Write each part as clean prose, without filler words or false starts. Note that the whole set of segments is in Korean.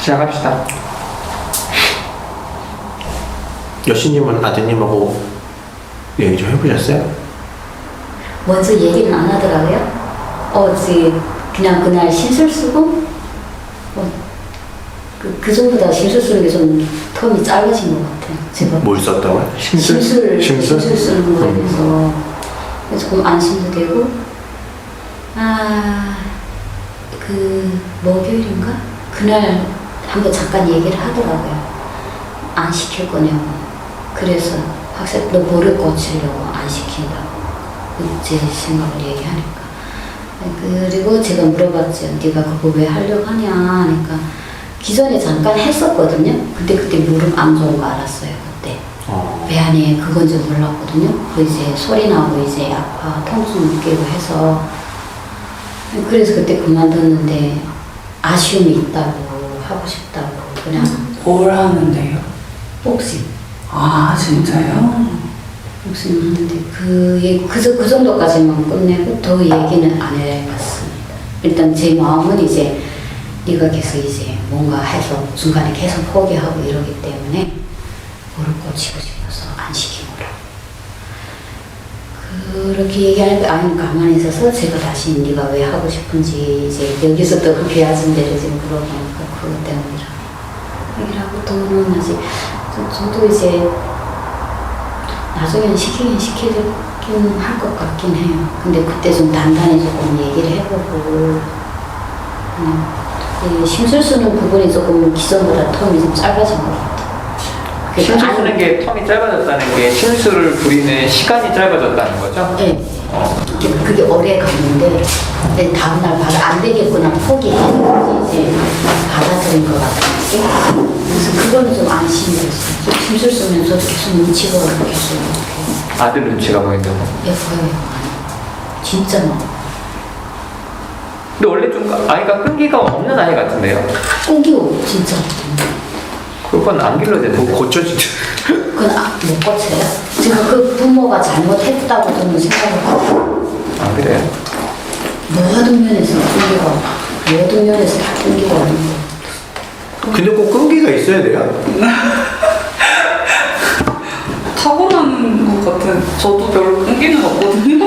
시작합시다. 여신님은 아드님하고 얘기 좀 해보셨어요? 먼저 얘기는 안 하더라고요. 그냥 그날 신술 쓰고, 그 전보다 신술 쓰는 게 좀 텀이 짧아진 것 같아요. 제가. 뭘 썼다고요? 신술 쓰는 거에서. 그래서 좀 안심도 되고, 목요일인가? 그날 한번 잠깐 얘기를 하더라고요. 안 시킬 거냐고. 그래서 학생 너 뭐를 고치려고 안 시킨다고. 제 생각을 얘기하니까. 그리고 제가 물어봤죠. 네가 그거 왜 하려고 하냐 하니까 기존에 잠깐 했었거든요. 근데 그때 무릎 안 좋은 거 알았어요. 그때 배 안에 그건 줄 몰랐거든요. 그 이제 소리 나고 이제 아파 통증 느끼고 해서 그래서 그때 그만뒀는데 아쉬움이 있다고 하고 싶다고 그냥. 뭘 하는데요? 복싱. 아 진짜요? 복싱 하는데 그 정도까지만 끝내고 더 얘기는 안 해봤습니다. 일단 제 마음은 이제 네가 계속 이제 뭔가 해서 중간에 계속 포기하고 이러기 때문에 무릎 고치고 싶어서 안 시킨 거라고. 그렇게 얘기하니까 아니 가만히 있어서 제가 다시 네가 왜 하고 싶은지 이제 여기서 또 그 비아진 데를 지금 물어보니까 그것 때문이라고 얘기를 하고 또는 아직 저도 이제 나중에는 시키긴 할 것 같긴 해요. 근데 그때 좀 단단히 조금 얘기를 해보고 심술 쓰는 부분이 조금 기존보다 텀이 좀 짧아진 것 같아요. 심술 쓰는 게 텀이 짧아졌다는 게 심술을 부리는 시간이 짧아졌다는 거죠? 네. 그게 오래 갔는데 다음날 안 되겠구나 포기해서 이제 받아들인 것 같아요. 그래서 그거는 좀 안심이 됐어요. 좀 심술 쓰면서 계속 눈치가 계속 아들 눈치가 보인다고? 예뻐요. 진짜 막. 근데 원래 좀 아이가 끈기가 없는 아이 같은데요? 끈기고 진짜. 그건 안 길러지는데. 뭐 고쳐지죠. 그건 못 고쳐요. 제가 그 부모가 잘못했다고 저는 생각을 하고. 안 그래요? 모든 면에서 다 끈기가 없는 거. 근데 꼭 끈기가 있어야 돼요? 타고나는 것 같은. 저도 별로 끈기는 없거든요.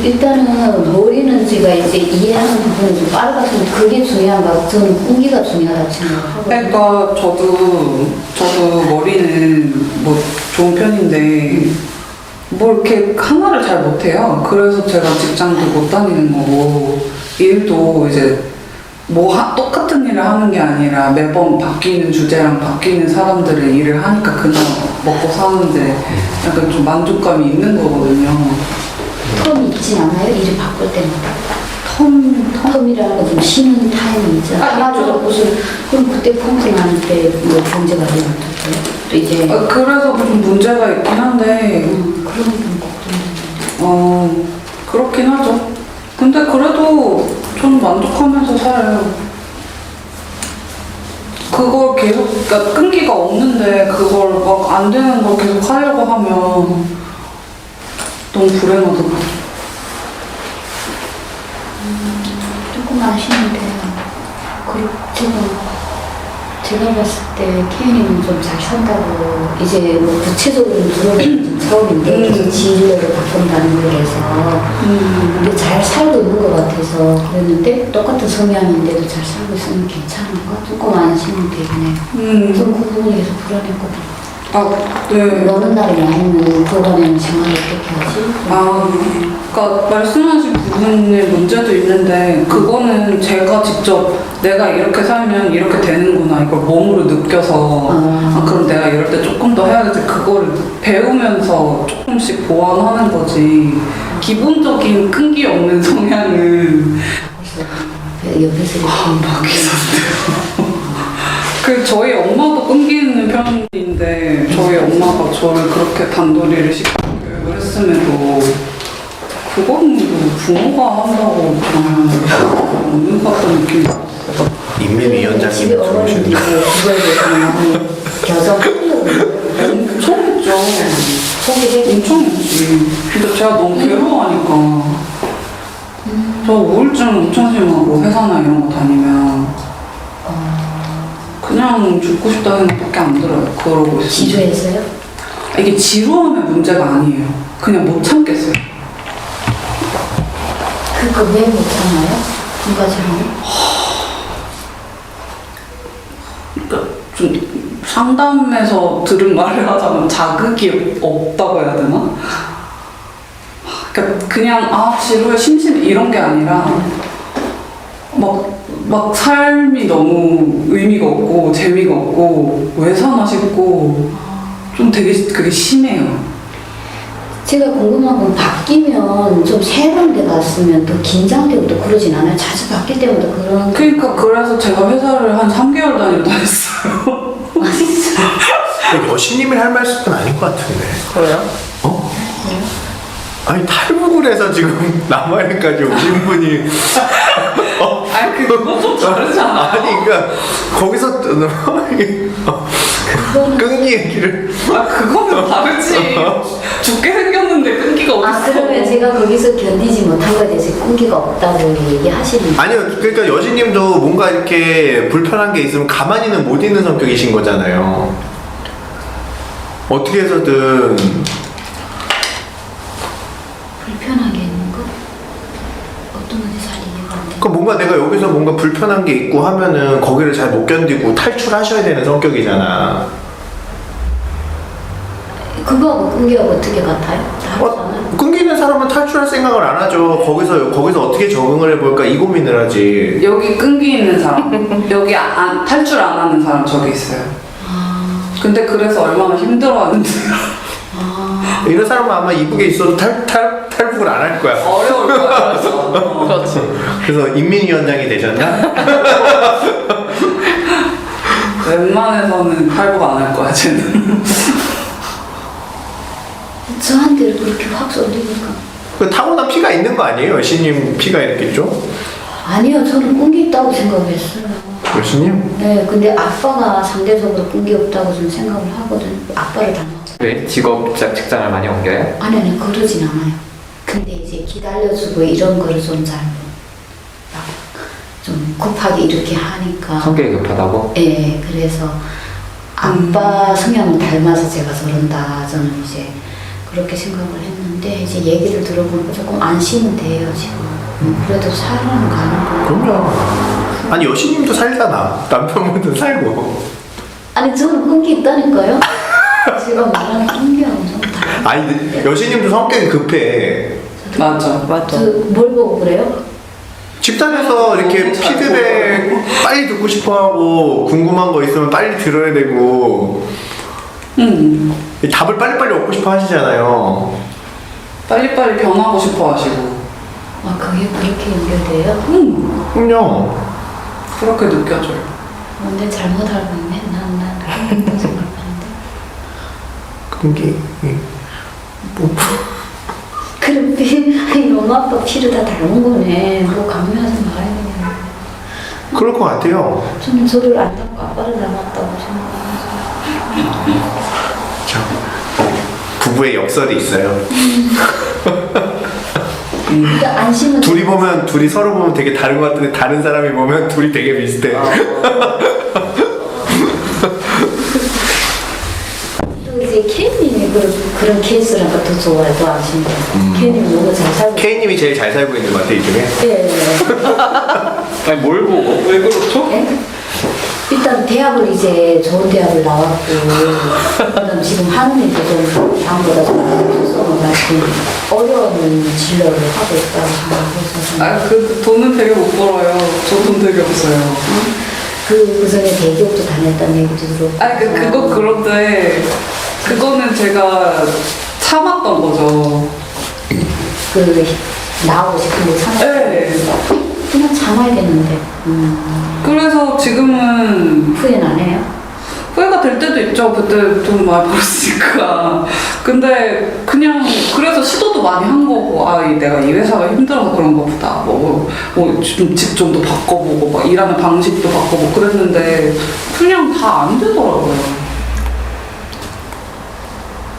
일단은 머리는 제가 이제 이해하는 부분이 좀 빨갛지만 그게 중요한가? 저는 끈기가 중요하다고 생각하고. 그러니까 저도 머리는 뭐 좋은 편인데 뭐 이렇게 하나를 잘 못해요. 그래서 제가 직장도 못 다니는 거고 일도 이제 똑같은 일을 하는 게 아니라 매번 바뀌는 주제랑 바뀌는 사람들의 일을 하니까 그냥 먹고 사는데 약간 좀 만족감이 있는 거거든요. 텀이 있진 않아요? 일을 바꿀 때마다? 텀이라는 거 좀 쉬는 타임이 있잖아요. 하나로 무슨, 그럼 그때 펑크 나는 때뭐 문제가 되는 거예요? 또 이제. 그래서 좀 문제가 있긴 한데. 그런 건 걱정되는데. 그렇긴 하죠. 근데 그래도 좀 만족하면서 살아요. 그걸 계속, 그러니까 끈기가 없는데 그걸 막 안 되는 걸 계속 하려고 하면 너무 불행하더라고요. 조금 아쉬운데, 제가 봤을 때 케이님은 좀 잘 산다고, 이제 뭐 구체적으로 들어보는 좀 처음인데, 계속 진로를 바꾼다는 거라서, 근데 잘 살고 있는 것 같아서 그랬는데, 똑같은 성향인데도 잘 살고 있으면 괜찮은가? 조금 안심이 되긴 해요. 좀 그 부분이 계속 불안했거든요. 네. 너는 날이 아니면 그간에는 생활을 어떻게 하지? 그러니까 말씀하신 부분의 문제도 있는데 그거는 제가 직접 내가 이렇게 살면 이렇게 되는구나 이걸 몸으로 느껴서 그럼 내가 이럴 때 조금 더 해야겠지 그거를 배우면서 조금씩 보완하는 거지 기본적인 끈기 없는 성향은 옆에서 그 저희 엄마도 끈기 있는 편인데 저희 엄마가 저를 그렇게 단도리를 시키고 교육을 했음에도 그거는 부모가 한다고 그러면 없는 것 같은 느낌이 들었어요. 임미위원장님 집에 어머님들이 그거에 대해서는 겨정하려고 엄청 했죠. 엄청 했지. 근데 제가 너무 괴로워하니까 저 우울증 엄청 심하고 회사나 이런 거 다니면 그냥 죽고 싶다는 생각밖에 안 들어요. 그러고 있어요. 지루해서요? 이게 지루하면 문제가 아니에요. 그냥 못 참겠어요. 그거 왜 못 참아요? 누가 참아요? 그러니까 좀 상담에서 들은 말을 하자면 자극이 없다고 해야 되나? 그러니까 그냥 지루해 심심 이런 게 아니라 막 삶이 너무 의미가 없고 재미가 없고 왜 사나 싶고 좀 되게 그게 심해요. 제가 궁금한 건 바뀌면 좀 새로운 데 갔으면 더 긴장되고 또 그러진 않아요? 자주 바뀔 때마다 그런 그러니까 그래서 제가 회사를 한 3개월 다녔다 했어요. 여신님이 할 말씀은 아닌 것 같은데. 그래요? 어? 아니 탈북을 해서 지금 남아일까지 오신 분이 아니 그거 좀 다르잖아. 아니 그러니까 거기서 끈기 얘기를 그거는 다르지. 죽게 생겼는데 끈기가 어딨어. 그러면 제가 거기서 견디지 못한 거에 대해서 끈기가 없다고 얘기하시는 거예요? 아니요 그러니까 여신님도 뭔가 이렇게 불편한 게 있으면 가만히는 못 있는 성격이신 거잖아요. 어떻게 해서든 불편하게 있는 거? 어떤 건지 잘 이해가 안 돼요. 그러니까 뭔가 내가 여기서 뭔가 불편한 게 있고 하면은 거기를 잘 못 견디고 탈출하셔야 되는 성격이잖아. 그거하고 끈기하고 어떻게 같아요? 다르잖아요. 끊기는 사람은 탈출할 생각을 안 하죠. 거기서 어떻게 적응을 해볼까 이 고민을 하지. 여기 끈기 있는 사람, 여기 탈출 안 하는 사람 저기 있어요. 근데 그래서 얼마나 힘들어하는데요. 이런 사람은 아마 이북에 있어도 탈북을 안 할 거야. 어려울 거야. 그렇지. 그래서 인민위원장이 되셨나? 웬만해서는 탈북 안 할 거야, 쟤는. 저한테는 그렇게 확 쏠리니까. 그 타고난 피가 있는 거 아니에요? 여신님 피가 이렇겠죠? 아니요, 저는 끈기 있다고 생각했어요. 여신님? 네, 근데 아빠가 상대적으로 끈기 없다고 좀 생각을 하거든. 아빠를 닮았죠. 왜 직장을 많이 옮겨요? 아니요, 그러진 않아요. 근데 이제 기다려주고 이런 거를 좀 잘, 막, 좀 급하게 이렇게 하니까. 성격이 급하다고? 예, 그래서 아빠 성향을 닮아서 제가 저런다. 저는 이제 그렇게 생각을 했는데, 이제 얘기를 들어보니까 조금 안심은 돼요, 지금. 그래도 살아는 가는 거예요. 그럼요. 아니 여신님도 살잖아. 남편분도 살고. 아니, 저는 끈기 있다니까요? 제가 말하는 끈기하고 좀 달라요. 아니 여신님도 성격이 급해. 맞아. 뭘 보고 그래요? 집단에서 이렇게 너무 잘 피드백 빨리 듣고 싶어하고 궁금한 거 있으면 빨리 들어야 되고 답을 빨리빨리 얻고 싶어 하시잖아요. 빨리빨리 변하고 싶어 하시고. 그게 그렇게 연결돼요? 그럼요. 그렇게 느껴져요. 근데 잘못 알고 있네. 난 그렇게 생각하는데. 그게 뭐 그럼 아니, 엄마 아빠 피를 다 닮은 거네. 뭐 강요하지 말아야 되겠네. 그럴 것 같아요. 저는 저를 안 닮고 아빠를 닮았다고 생각해서. 부부의 역설이 있어요. 그러니까 안심은 둘이 서로 보면 되게 다른 것 같은데 다른 사람이 보면 둘이 되게 비슷해. 또 이제 케이님이 그런 케이스라니까 더 좋아요. 더 안심돼. 케이님이 너무 잘 살고. K님이 제일 잘 살고 있는 것 같아 이 중에. 예. 아니 뭘 보고? 왜 그렇죠? 예? 일단 대학을 이제 좋은 대학을 나왔고 그다음 지금 하는 일도 좀 다음보다 좀 써가지고 어려운 진로를 하고 있다고 생각해서 그 돈은 되게 못 벌어요. 저 돈 되게 없어요. 그 전에 대기업도 다녔다는 얘기도 들었고 그거 그런데 그거는 제가 참았던 거죠. 나오고 싶은데 참아 네. 그냥 참아야겠는데 그래서 지금은 후회는 안 해요? 후회가 될 때도 있죠. 그때 돈 많이 벌었으니까. 근데 그냥 그래서 시도도 많이 한 거고 내가 이 회사가 힘들어서 그런 거보다 집 좀 더 바꿔보고 막 일하는 방식도 바꿔보고 그랬는데 그냥 다 안 되더라고요.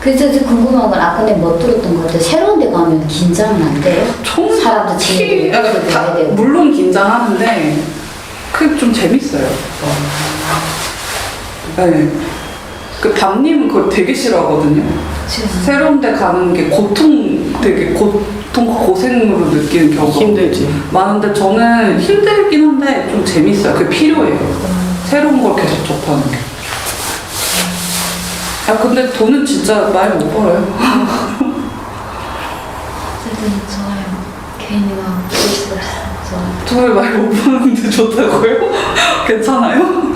그래서 좀 궁금한 건 아까 내가 못 들었던 것 같아. 새로운 데 가면 긴장은 안 돼요? 사람도 지내고 해야 되고 물론 긴장하는데 그게 좀 재밌어요. 네. 그 담님은 그걸 되게 싫어하거든요. 새로운 데 가는 게 되게 고생으로 느끼는 경우가 힘들지. 많은데 저는 힘들긴 한데 좀 재밌어요. 그게 필요해요. 새로운 걸 계속 접하는 게. 야, 근데 돈은 진짜 많이 못 벌어요. 어쨌든 좋아요. 괜히만 볼수 없어. 돈을 많이 못 버는데 좋다고요? 괜찮아요?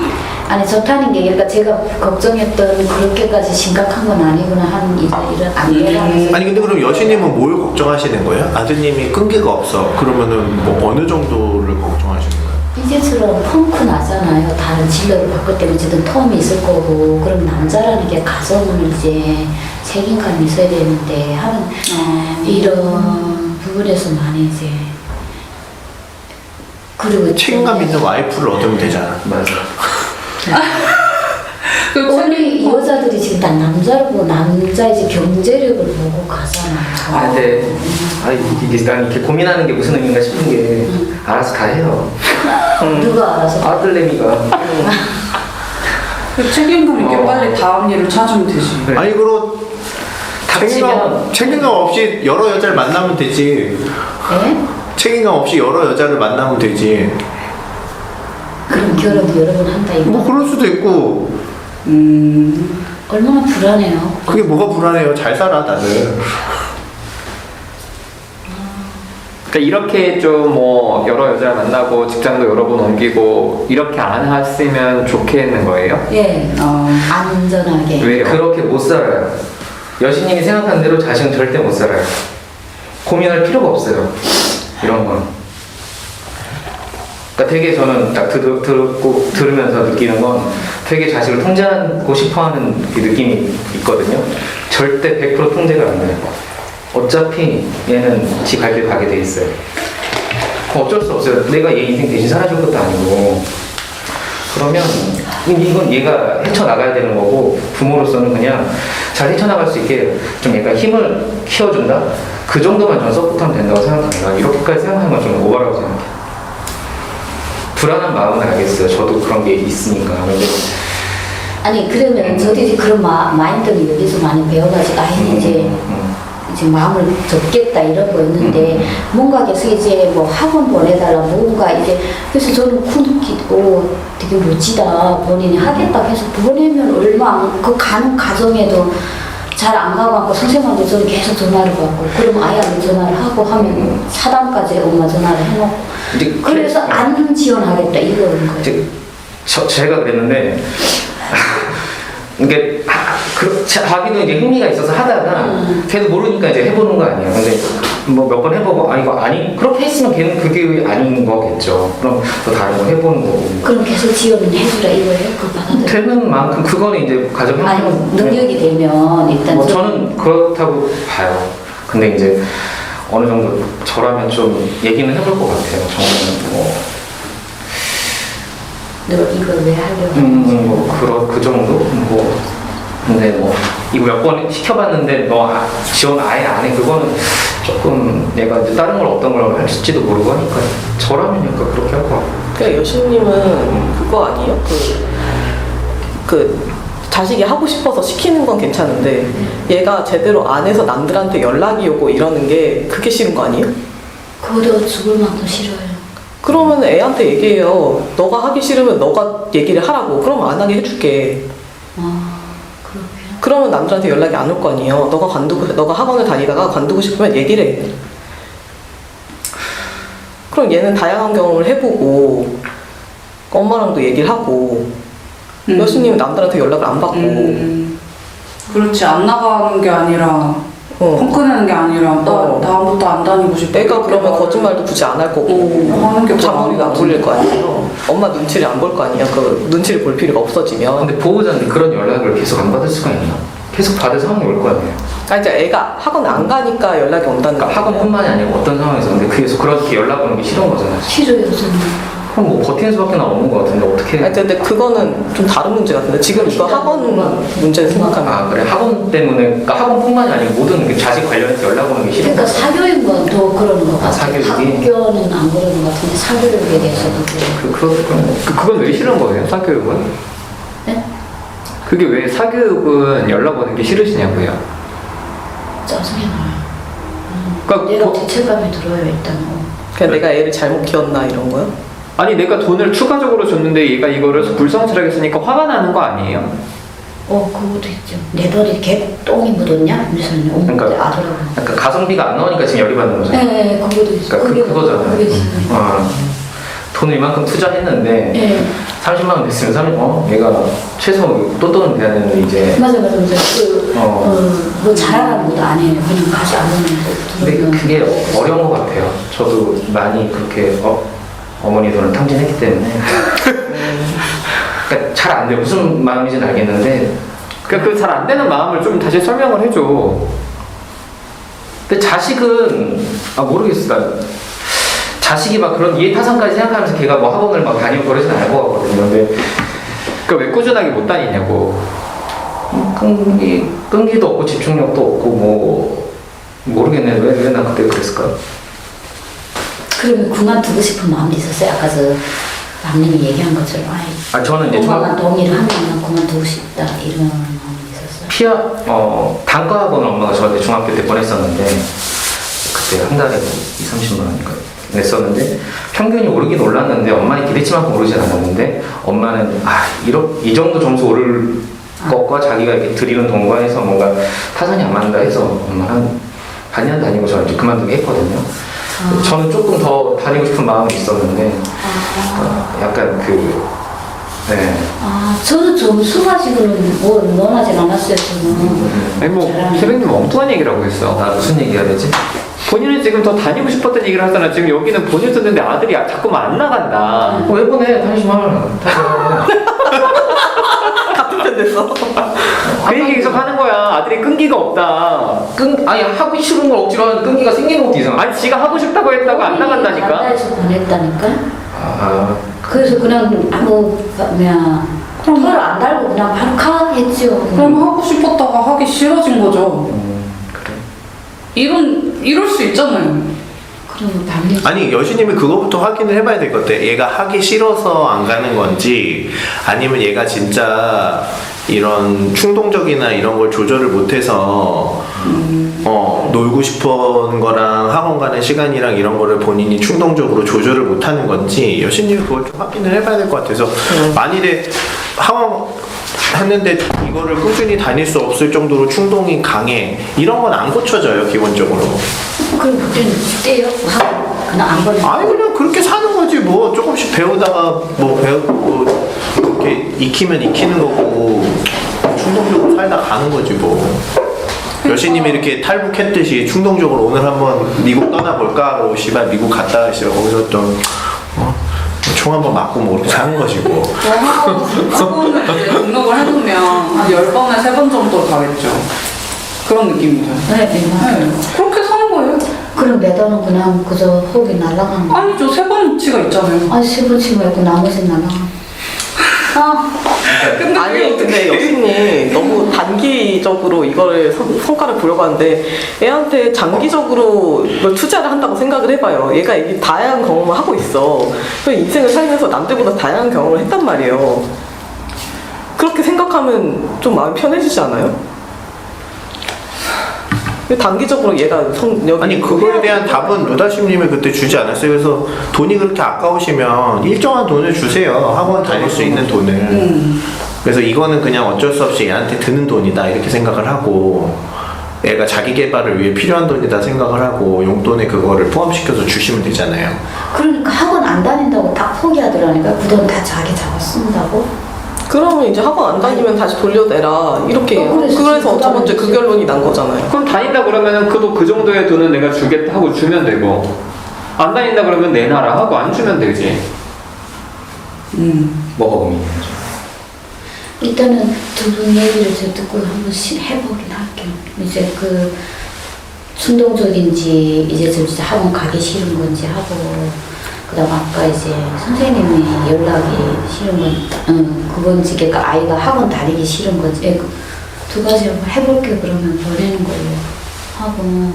아니 좋다는 게 그러니까 제가 걱정했던 그렇게까지 심각한 건 아니구나 하는 이런 안개감에서 아니 근데 그럼 여신님은 뭘 걱정하시는 거예요? 아드님이 끈기가 없어. 그러면은 뭐 어느 정도를 걱정하시는 거예요? 이제처럼 펑크 나잖아요. 다른 진로를 바꿀 때면 어쨌든 텀이 있을 거고 그럼 남자라는 게 가정을 이제 책임감이 있어야 되는데 하는 이런 부분에서 많이 이제 그리고 책임감 있는 와이프를 얻으면 되잖아. 맞아. 원래 이 여자들이 지금 다 남자를 보고 남자의 이제 경제력을 보고 가잖아요. 아, 근데 이게 난 이렇게 고민하는 게 무슨 의미인가 싶은 게 알아서 다 해요. 누가 알아서 아들내미가. 그 책임감 있게 빨리 다음 일을 찾으면 되지. 그래. 아니 그럼 책임감 없이 여러 여자를 만나면 되지. 네? 책임감 없이 여러 여자를 만나면 되지. 그럼 결혼도 여러 번 한다 이거. 뭐 그럴 수도 있고. 얼마나 불안해요. 그게 뭐가 불안해요? 잘 살아 다들. 그러니까 이렇게 좀 뭐 여러 여자 만나고 직장도 여러 번 옮기고 이렇게 안 했으면 좋겠는 거예요? 예. 안전하게. 왜요? 그렇게 못 살아요. 여신님이 생각한 대로 자식은 절대 못 살아요. 고민할 필요가 없어요. 이런 건. 그러니까 되게 저는 딱 들으면서 느끼는 건 되게 자식을 통제하고 싶어하는 그 느낌이 있거든요. 절대 100% 통제가 안 돼요. 어차피 얘는 지 갈 길 가게 돼 있어요. 어쩔 수 없어요. 내가 얘 인생 대신 살아줄 것도 아니고. 그러면 이건 얘가 헤쳐나가야 되는 거고 부모로서는 그냥 잘 헤쳐나갈 수 있게 좀 얘가 힘을 키워준다? 그 정도만 저는 서포트하면 된다고 생각합니다. 이렇게까지 생각하는 건 좀 오버라고 생각해요. 불안한 마음은 알겠어요. 저도 그런 게 있으니까. 근데 아니 그러면 저도 이제 그런 마인드를 여기서 많이 배워가지고 이제 마음을 접겠다 이런 거였는데 뭔가 계속 이제 뭐 학원 보내달라 뭔가 이제 그래서 저는 쿠누키도 되게 멋지다 본인이 하겠다 해서 보내면 얼마 그 가는 과정에도 잘 안 가고 선생님한테 저는 계속 전화를 받고 그럼 아이한테 전화를 하고 하면 사담까지 엄마 전화를 해놓고 이제 그래서 안 지원하겠다 이거는 거예요. 이제 제가 그랬는데 이게 자기도 이제 흥미가 있어서 하다가 걔도 모르니까 이제 해보는 거 아니에요. 근데 뭐 몇 번 해보고 이거 아니 그렇게 했으면 걔는 그게 아닌 거겠죠. 그럼 또 다른 거 해보는 거고. 그럼 계속 지원을 해주라 이거예요? 그 받아들여. 되는 만큼 그거는 이제 가정 아니 형편. 능력이 되면 일단 뭐 저는 그렇다고 봐요. 근데 이제 어느 정도 저라면 좀 얘기는 해볼 것 같아요. 저는 뭐. 너 이걸 왜 하려고 뭐 그 정도? 뭐 근데 뭐 이거 몇 번 시켜봤는데 너 지원 아예 안 해. 그거는 조금 내가 이제 다른 걸 어떤 걸 할지도 모르고 하니까 저라면 약간 그렇게 할 것 같고. 그러니까 여신님은 그거 아니에요? 그 자식이 하고 싶어서 시키는 건 괜찮은데 얘가 제대로 안 해서 남들한테 연락이 오고 이러는 게 그게 싫은 거 아니에요? 그거도 죽을 만큼 싫어요. 그러면 애한테 얘기해요. 너가 하기 싫으면 너가 얘기를 하라고. 그러면 안 하게 해줄게. 그렇게. 그러면 남들한테 연락이 안 올 거 아니에요. 너가 학원을 다니다가 관두고 싶으면 얘기를 해. 그럼 얘는 다양한 경험을 해보고 엄마랑도 얘기를 하고 여수님은 남들한테 연락을 안 받고 그렇지 안 나가는 게 아니라 펑크내는 게 아니라 나 다음부터 안 다니고 싶어. 애가 그러면 거짓말도 굳이 안 할 거고 하는 게 잔머리가 안 굴릴 거 아니에요. 엄마 눈치를 안 볼 거 아니야. 그 눈치를 볼 필요가 없어지면. 근데 보호자인데 그런 연락을 계속 안 받을 수가 있나? 계속 받을 상황이 올 거 아니에요. 그러니까 이제 애가 학원 안 가니까 연락이 온다는 그러니까 거예요. 학원뿐만이 아니고 어떤 상황에서 근데 그래서 그렇게 연락 오는 게 싫은 거잖아요. 싫어요 저는. 그럼 뭐 버티는 수밖에 없는 것 같은데 어떻게? 아니, 근데 그거는 좀 다른 문제 같은데 지금 이거 학원 문제를 생각하면 아 그래 학원 때문에 그러니까 학원뿐만이 아니고 모든 그 자식 관련해서 연락 오는 게 싫은 그러니까 거죠. 사교육은 더 그러는 것 같아요. 사교육이? 학교는 안 그러는 것 같은데 사교육에 대해서도 그래요. 그건 그건 왜 싫은 거예요? 사교육은? 네? 그게 왜 사교육은 연락 오는 게 싫으시냐고요? 짜증이 나요. 그러니까 내가 뭐- 죄책감이 들어요 일단. 그냥 내가 애를 잘못 키웠나 이런 거요? 아니 내가 돈을 추가적으로 줬는데 얘가 이거를 불성실하게 쓰니까 화가 나는 거 아니에요? 그것도 있죠. 내 돈이 개똥이 묻었냐? 이러면서 엄마한테 그러니까- 아더라고요. 약간 가성비가 안 나오니까 지금 열이 받는 거죠. 네, 그것도 있어. 그러니까 그거잖아요. 그게 지금. 돈을 이만큼 투자했는데 네. 30만 원 됐으면 얘가 최소 또또는 돼야 되는데 이제 맞아. 뭐 자랑하는 것도 아니에요. 그냥 가서 안 오는 거 근데 들으면. 그게 어려운 것 같아요. 저도 많이 그렇게 어머니 돈을 탕진했기 때문에 그러니까 잘 안 돼. 무슨 마음인지는 알겠는데 그러니까 그 잘 안 되는 마음을 좀 다시 설명을 해줘. 근데 자식은 모르겠어. 나 자식이 막 그런 이해타산까지 생각하면서 걔가 뭐 학원을 막 다니고 그러진 않을 것 같거든요. 근데 그러니까 왜 꾸준하게 못 다니냐고. 끈기도 없고 집중력도 없고 뭐 모르겠네. 왜 나 그때 그랬을까? 그러면 그만두고 싶은 마음도 있었어요. 아까 남님이 얘기한 것처럼 저는 이제 엄마가 동의를 하면 난 그만두고 싶다 이런 마음이 있었어요. 단과 학원을 엄마가 저한테 중학교 때 보냈었는데 그때 한 달에 20-30만 원인가 냈었는데 평균이 오르긴 올랐는데 엄마는 기대치만큼 오르진 않았는데 엄마는 이 정도 점수 오를 것과 자기가 이렇게 들이는 돈과 해서 뭔가 타산이 안 맞는다 해서 엄마 한 반년 다니고 저는 이제 그만두게 했거든요. 저는 조금 더 다니고 싶은 마음이 있었는데 약간 네. 저는 점수가 지금 뭐 원하진 않았어요. 저는. 아니 뭐 잘하네. 세백님 엉뚱한 얘기라고 했어. 무슨 얘기 해야 되지? 본인은 지금 더 다니고 싶었던 얘기를 하잖아. 지금 여기는 본인 듣는데 아들이 자꾸만 안 나간다. 왜 보내? 다니시면 같은 편 됐어. 그 얘기 계속 하는 거야. 아들이 끈기가 없다. 아니 하고 싫은 걸 억지로 하는데 끈기가 생기는 것도 이상하다. 아니 지가 하고 싶다고 했다고 안 나간다니까. 간다해서 보냈다니까. 그래서 그냥 그냥 그럼- 털 안 달고 그냥 바로 가 했죠. 그럼 하고 싶었다가 하기 싫어진 거죠. 그래. 이럴 수 있잖아요. 그러면 당연히. 아니 여신님이 그거부터 확인을 해봐야 될 것 같아. 얘가 하기 싫어서 안 가는 건지 아니면 얘가 진짜 이런 충동적이나 이런 걸 조절을 못해서 놀고 싶은 거랑 학원 가는 시간이랑 이런 거를 본인이 충동적으로 조절을 못하는 건지 여신님이 그걸 좀 확인을 해봐야 될 것 같아서 만일에 학원 했는데 이거를 꾸준히 다닐 수 없을 정도로 충동이 강해 이런 건 안 고쳐져요 기본적으로. 그럼 그때는 떼요. 하고 그냥 안 보내. 아니 그냥 그렇게 사는 거지 뭐 조금씩 배우다가 뭐 배우고 이렇게 익히면 익히는 거고 충동적으로 살다 가는 거지 뭐. 여신님이 이렇게 탈북했듯이 충동적으로 오늘 한번 미국 떠나볼까 그러고 씨발 미국 갔다가 씨발 거기서 좀 총 한번 맞고 뭐 그렇게 사는 거지 뭐. 학원을 이제 등록을 해두면 한 10번에 3번 정도 가겠죠. 그런 느낌이죠. 네. 네. 그렇게 사는 거예요. 그럼 매달은 그냥 그저 호흡이 날아가는 거. 아니죠. 3번치가 있잖아요. 아니 세 번씩 말고 나머지는 날아가. 아니 근데 여신이 너무 단기적으로 이거를 성과를 보려고 하는데 애한테 장기적으로 이걸 투자를 한다고 생각을 해봐요. 얘가 이게 다양한 경험을 하고 있어. 그래서 인생을 살면서 남들보다 다양한 경험을 했단 말이에요. 그렇게 생각하면 좀 마음이 편해지지 않아요? 단기적으로 얘가 아니 그거에 대한 답은 루다심님이 그때 주지 않았어요. 그래서 돈이 그렇게 아까우시면 일정한 돈을 주세요. 학원 다닐 수 있는 돈을. 그래서 이거는 그냥 어쩔 수 없이 얘한테 드는 돈이다 이렇게 생각을 하고 애가 자기 개발을 위해 필요한 돈이다 생각을 하고 용돈에 그거를 포함시켜서 주시면 되잖아요. 그러니까 학원 안 다닌다고 딱 포기하더라니까. 그 돈 다 자기 잡아 쓴다고. 그러면 이제 학원 안 다니면 다시 돌려내라 이렇게 해요. 그래서 첫 번째 그 결론이 난 거잖아요. 그럼 다닌다 그러면은 그 정도의 돈은 내가 주겠다 하고 주면 되고 안 다닌다 그러면 내놔라 하고 안 주면 되지. 뭐가 고민이죠? 일단은 두 분 얘기를 저 듣고 한번 해보긴 할게요. 이제 그 충동적인지 이제 좀 진짜 학원 가기 싫은 건지 하고 그다음 아까 이제 선생님이 연락이 싫은 건 그건지 그러니까 아이가 학원 다니기 싫은 건지 두 가지 한번 해볼게. 그러면 보내는 걸로 하고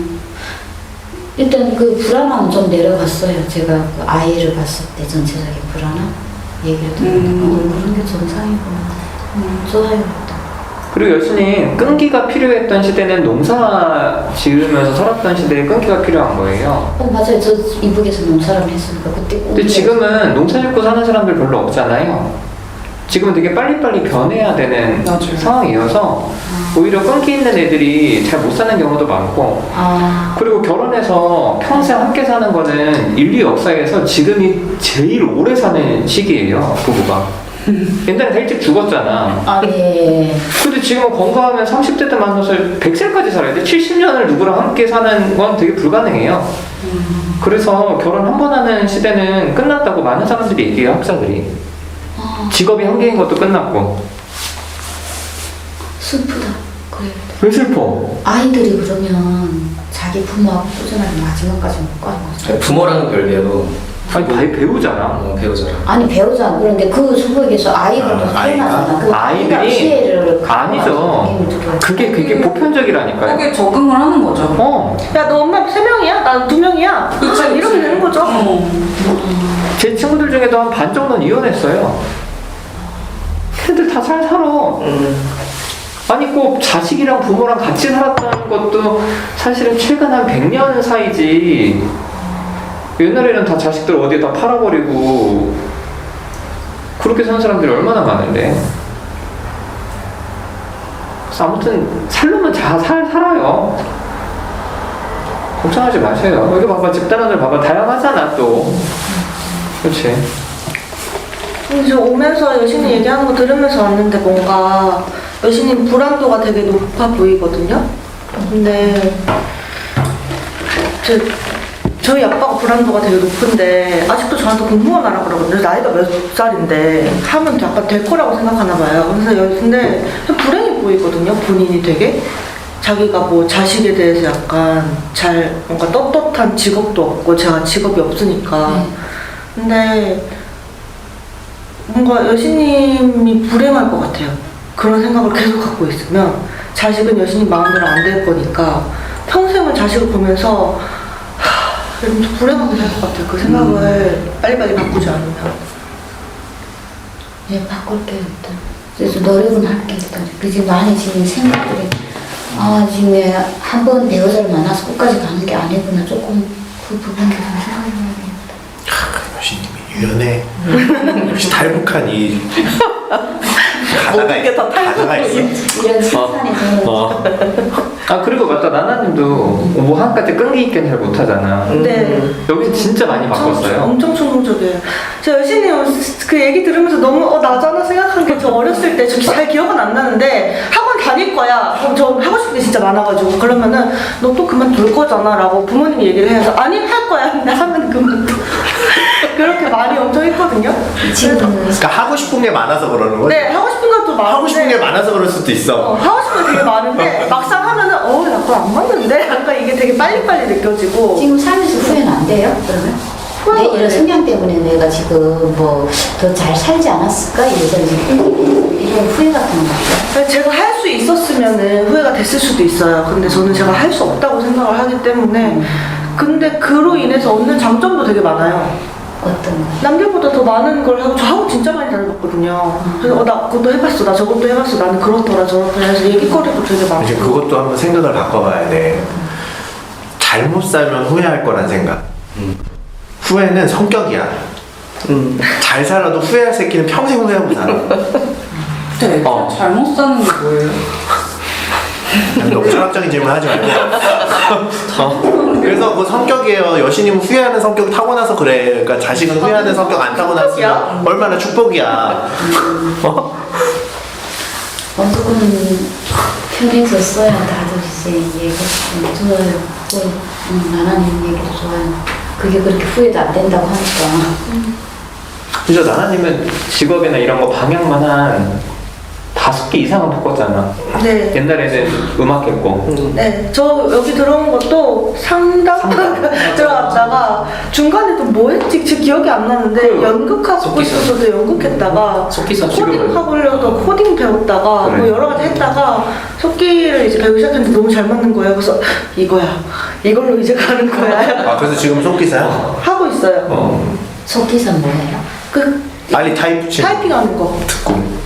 일단 그 불안함은 좀 내려갔어요. 제가 그 아이를 봤을 때 전체적인 불안함 얘기를 들으니까 그런 게 정상이구나. 좋아요. 일단. 그리고 여신이 끈기가 필요했던 시대는 농사 지으면서 살았던 시대에 끈기가 필요한 거예요. 맞아요. 저 이북에서 농사를 했으니까 그때. 근데 지금은 농사 짓고 사는 사람들 별로 없잖아요. 지금은 되게 빨리빨리 변해야 되는 맞아요. 상황이어서 오히려 끈기 있는 애들이 잘 못 사는 경우도 많고, 그리고 결혼해서 평생 함께 사는 거는 인류 역사에서 지금이 제일 오래 사는 시기예요, 부부가. 옛날에 다 일찍 죽었잖아. 예. 근데 지금은 건강하면 30대 때 만나서 100세까지 살아야 돼. 70년을 누구랑 함께 사는 건 되게 불가능해요. 그래서 결혼 한 번 하는 시대는 끝났다고 많은 사람들이 얘기해요, 학자들이. 직업이 한 개인 것도 끝났고. 슬프다. 그래. 왜 슬퍼? 아이들이 그러면 자기 부모하고 꾸준하게 마지막까지 못 가는 거죠. 부모랑은 별개로 아니, 다 배우잖아. 배우잖아. 아니 배우자 그런데 그 속에서 아이가 또 태어나잖아. 그 아이가 아이들이 피해를 아니죠. 그게 보편적이라니까요. 거기에 적응을 하는 거죠. 야, 너 엄마 3명이야? 난 2명이야? 그치, 이러면 그치. 되는 거죠. 제 친구들 중에도 한 반 정도는 이혼했어요. 걔들 다 잘 살아. 아니 꼭 자식이랑 부모랑 같이 살았다는 것도 사실은 최근 한 100년 사이지. 옛날에는 다 자식들 어디에다 팔아버리고 그렇게 사는 사람들이 얼마나 많은데. 그래서 아무튼 살려면 잘 살아요. 걱정하지 마세요. 여기 봐봐, 집단원들 봐봐, 다양하잖아 또. 그렇지. 이제 오면서 여신이 얘기하는 거 들으면서 왔는데 뭔가 여신이 불안도가 되게 높아 보이거든요. 근데 저희 아빠가 불안도가 되게 높은데 아직도 저한테 공무원 하라 그러거든요. 나이가 몇 살인데 하면 약간 될 거라고 생각하나 봐요. 그래서 근데 불행해 보이거든요. 본인이 되게 자기가 뭐 자식에 대해서 약간 잘 뭔가 떳떳한 직업도 없고 제가 직업이 없으니까. 근데 뭔가 여신님이 불행할 것 같아요. 그런 생각을 계속 갖고 있으면 자식은 여신님 마음대로 안 될 거니까 평생을 자식을 보면서 좀 불행하게 될 것 같아요. 그 생각을 빨리빨리 바꾸지 않으면. 네, 바꿀게요 일단. 그래서 노력은 할게 일단. 그지 많이 지금 생각들이 지금 한 번 배우자를 만나서 끝까지 가는 게 아니구나. 조금 그 부분에 좀 생각해봐야겠다. 여신님이 유연해. 역시 탈북한 이 모든 게다 가다가 있어. 이런 세상에서 그리고 맞다, 나나님도 뭐 한까지 끈기 있게 잘 못하잖아. 네. 여기서 진짜 많이 바꿨어요. 엄청 충동적이에요. 저 여신님 그 얘기 들으면서 너무 나잖아 생각한 게 저 어렸을 때 잘 기억은 안 나는데 학원 다닐 거야. 그럼 저 하고 싶은 게 진짜 많아가지고 그러면은 너 또 그만둘 거잖아 라고 부모님이 얘기를 해서 아니 할 거야. 나 하면 그만둬. 그렇게 말이 엄청 했거든요. 지금 그러니까 하고 싶은 게 많아서 그러는 거지. 네, 하고 싶은 것도 많은데 하고 싶은 게 많아서 그럴 수도 있어. 하고 싶은 게 되게 많은데 막상 하면은 나 그거 안 맞는데? 약간 이게 되게 빨리빨리 느껴지고 지금 살면서 후회는 안 돼요? 그러면? 내 이런 성향 때문에 내가 지금 뭐 더 잘 살지 않았을까? 이런 후회 같은 거 같아요. 제가 할 수 있었으면은 후회가 됐을 수도 있어요. 근데 저는 제가 할 수 없다고 생각을 하기 때문에 근데 그로 인해서 얻는 장점도 되게 많아요. 어떤 거? 남들보다 더 많은 걸 하고 저 학원 진짜 많이 다녀봤거든요. 그래서 나 그것도 해봤어, 나 저것도 해봤어, 나는 그렇더라 저렇더라 해서 얘기거리도 되게 많고. 이제 그것도 한번 생각을 바꿔봐야 돼. 잘못 살면 후회할 거란 생각. 후회는 성격이야. 잘 살아도 후회할 새끼는 평생 후회하고 살아. 네, 잘못 사는 게 뭐예요? 너무 철학적인 질문 하지 말고. 그래서 그 성격이에요. 여신님은 후회하는 성격 타고나서 그래. 그러니까 자식은 후회하는 성격 안 타고났으면 얼마나 축복이야. 조금 편해졌어야 다들 이제 얘기 좋아요. 나나님 얘기도 좋아요. 그게 그렇게 후회도 안 된다고 하니까. 그죠, 나나님은 직업이나 이런 거 방향만 한 5개 이상은 바꿨잖아. 네. 옛날에는 음악했고. 네, 저 여기 들어온 것도 상담 들어갔다가 중간에 또 뭐 했지? 제 기억이 안 나는데 연극하고 속기사. 싶어서도 연극했다가 속기사 코딩 하려고 코딩 배웠다가 그래. 뭐 여러 가지 했다가 속기를 이제 배우기 시작했는데 너무 잘 맞는 거예요. 그래서 이거야, 이걸로 이제 가는 거야. 그래서 지금 속기사야? 하고 있어요. 속기사 뭐예요? 그 빨리 타이핑 타이핑하는 거. 듣고.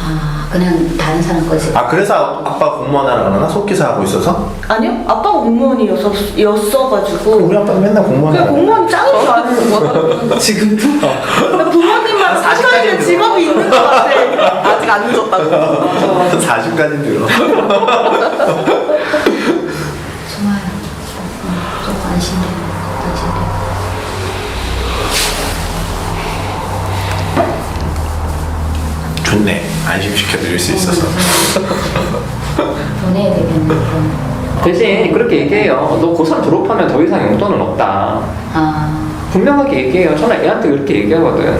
그냥 다른 사람 거지. 아 그래서 아빠 공무원 하라 그러나? 속기사 하고 있어서? 아니요? 아빠가 공무원이었어가지고 우리 아빠는 맨날 공무원 그냥 하라 공무원 짱인 줄 아는 지금도 부모님만 살아야 될 직업이 있는 것 같아. 아직 안 늦었다고. 40까지 들어. 좋아요. 좀 안심돼요. 안심돼요. 좋네. 안심시켜드릴 수 있어서. 보내야 되겠네. 그럼. 대신 그렇게 얘기해요. 너 고3 졸업하면 더 이상 용돈은 없다. 아, 분명하게 얘기해요. 저는 애한테 그렇게 얘기하거든. 네.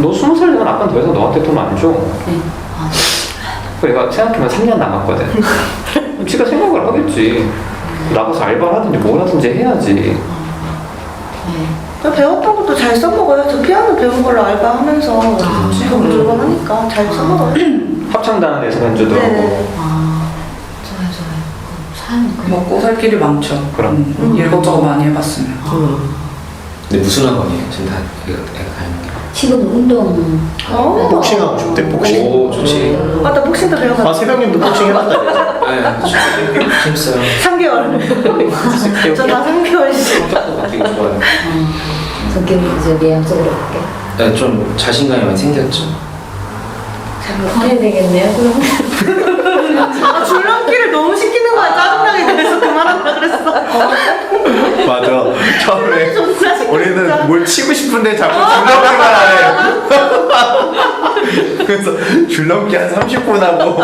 너 20살 되면 아빠는 더 이상 너한테 돈 안 줘. 네. 아, 그러니까 생각해보면 3년 남았거든. 그럼 지가 생각을 하겠지. 나가서 알바를 하든지 뭘 하든지 해야지. 네. 배웠던 것도 잘 써먹어요. 저 피아노 배운 걸로 알바하면서 돈 주고 하니까 잘 써먹어요. 합창단에서 연주도 네네. 하고. 아, 좋아요, 좋아요. 삶 그 먹고 살 길이 많죠. 그럼. 이것저것 많이 해봤으면. 근데 무슨 학원이에요? 지금 다 애가 가는 게. 지금 운동. 복싱하고 싶대, 복싱. 오 좋지. 맞다, 복싱도 아, 배워가지고 새벽님도 복싱 해봤다. 네, 재밌어요. 3개월. 저 다 3개월씩. 성격도 바뀌고 좋아요. 성격이 저 내향적으로 바뀌어. 네, 좀 자신감이 많이 생겼죠. 잘 해야 되겠네요, 그럼. 아, 줄넘기를 너무 시키는 거야. 짜증나게 돼서 그만한다 그랬어. 맞아. 처음에 존나 시켰어. 우리는 뭘 치고 싶은데 자꾸 줄넘기만 하네. 그래서 줄넘기 한 30분 하고.